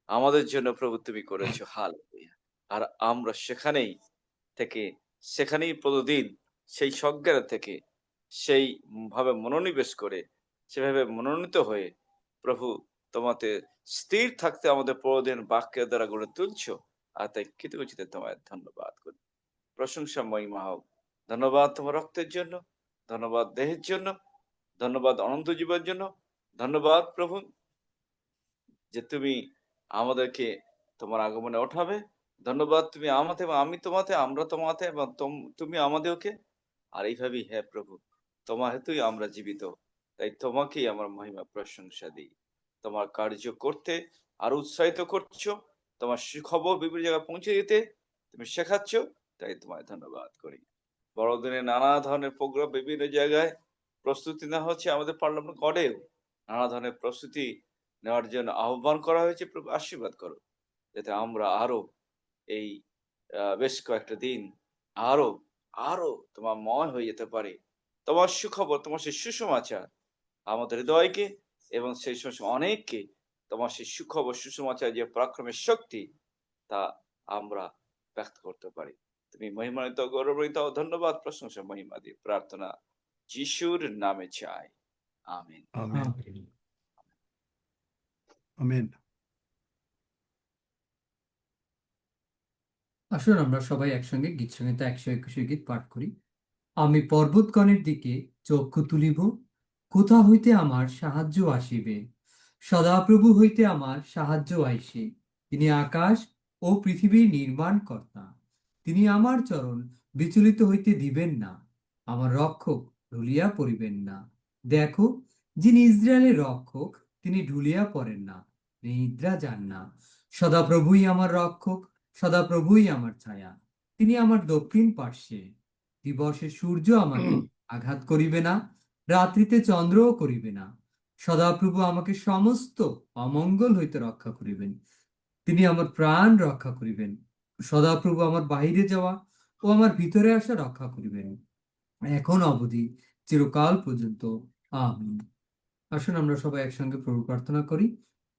আমাদের জন্য প্রভু তুমি করেছো। হালেলুয়া। আর আমরা সেখানেই প্রতিদিন সেই সজ্ঞান থেকে সেই ভাবে মনোনিবেশ করে, সেভাবে মনোনীত হয়ে প্রভু তোমাতে স্থির থাকতে আমাদের প্রতিদিন বাক্যের দ্বারা গড়ে তুলছো। আর তাই কৃতজ্ঞতা তোমায় ধন্যবাদ করি। প্রশংসা মহিমা হোক। ধন্যবাদ তোমার রক্তের জন্য, ধন্যবাদ দেহের জন্য, ধন্যবাদ অনন্ত জীবনের জন্য, ধন্যবাদ প্রভু যে তুমি আমাদেরকে তোমার আগমনে ওঠাবে। ধন্যবাদ তুমি আমাতে এবং আমি তোমাতে, আমরা তোমাতে এবং তুমি আমাদেরকে। আর এইভাবেই হে প্রভু, তোমার হেতুই আমরা জীবিত, তাই তোমাকেই আমার মহিমা প্রশংসা দিই। তোমার কার্য করতে আরো উৎসাহিত করছো, তোমার সুখবর বিভিন্ন জায়গায় পৌঁছে দিতে তুমি শেখাচ্ছ, তাই তোমায় ধন্যবাদ করি। বড়দিনে নানা ধরনের প্রোগ্রাম বিভিন্ন জায়গায় প্রস্তুতি নেওয়া হচ্ছে, আমাদের পার্লামেন্ট গড়েও নানা ধরনের প্রস্তুতি নেওয়ার জন্য আহ্বান করা হয়েছে। প্রভু আশীর্বাদ করো, যাতে আমরা আরো এই বেশ কয়েকটা দিন আরো আরো তোমার ময় হয়ে যেতে পারে। তোমার সুখবর, তোমার সেই সুসমাচার আমাদের হৃদয়কে এবং সেই অনেককে তোমার সেই সুখবর সুসমাচার যে পরাক্রমের শক্তি, তা আমরা ব্যক্ত করতে পারি। তুমি মহিমান্বিত, গৌরবান্বিত, ধন্যবাদ, প্রশংসা, মহিমা দিয়ে প্রার্থনা যিশুর নামে চাই। আমিন। আমেন। আমেন। আমেন। আসুন আমরা সবাই একসঙ্গে গীত সংহিতা 121 গীত পাঠ করি। আমি পর্বতগণের দিকে চক্ষু তুলিব, কোথা হইতে আমার সাহায্য আসিবে? সদাপ্রভু হইতে আমার সাহায্য আইসে। তিনি আকাশ ও পৃথিবীর নির্মাণ কর্তা। তিনি আমার চরণ বিচলিত হইতে দিবেন না, আমার রক্ষক ঢুলিয়া পড়িবেন না। দেখো, যিনি ইসরায়েলের রক্ষক, তিনি ঢুলিয়া পড়েন না, নিদ্রা যান না। সদাপ্রভুই আমার রক্ষক, সদাপ্রভুই আমার ছায়া। তিনি আমার দক্ষিণ পার্শ্বে। দিবসে সূর্য আমাকে আঘাত করিবে না, রাত্রিতে চন্দ্রও করিবে না। সদাপ্রভু আমাকে সমস্ত অমঙ্গল হইতে রক্ষা করিবেন। তিনি আমার প্রাণ রক্ষা করিবেন। সদাপ্রভু আমার বাহিরে যাওয়া ও আমার ভিতরে আসা রক্ষা করিবেন, এখন অবধি চিরকাল পর্যন্ত। আমিন। আসুন আমরা সবাই একসঙ্গে প্রভু প্রার্থনা করি।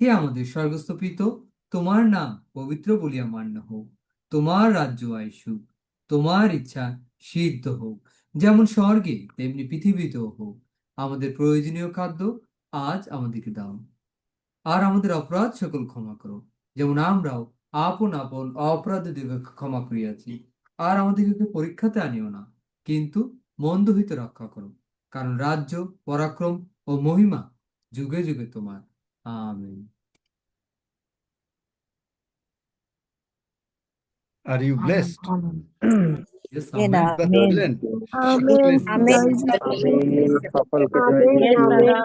হে আমাদের স্বর্গস্থ পিতা, তোমার নাম পবিত্র বলিয়া মান্য হোক, তোমার রাজ্য আইসুক, তোমার ইচ্ছা সিদ্ধ হোক, যেমন স্বর্গে তেমনি পৃথিবীতেও হোক। আমাদের প্রয়োজনীয় খাদ্য আজ আমাদেরকে দাও, আর আমাদের অপরাধ সকল ক্ষমা করো, যেমন আমরাও আপন আপন অপরাধীদের ক্ষমা করিয়াছি। আর আমাদেরকে পরীক্ষাতে আনিও না, কিন্তু মন্দ হইতে রক্ষা করো, কারণ রাজ্য, পরাক্রম ও মহিমা যুগে যুগে তোমার। আমিন। Are you blessed? Yes, Amen. amen. বুঝতে Amen. পারলেন? শিখলেন? Amen. আমি সকলকে Yes, জয় brother.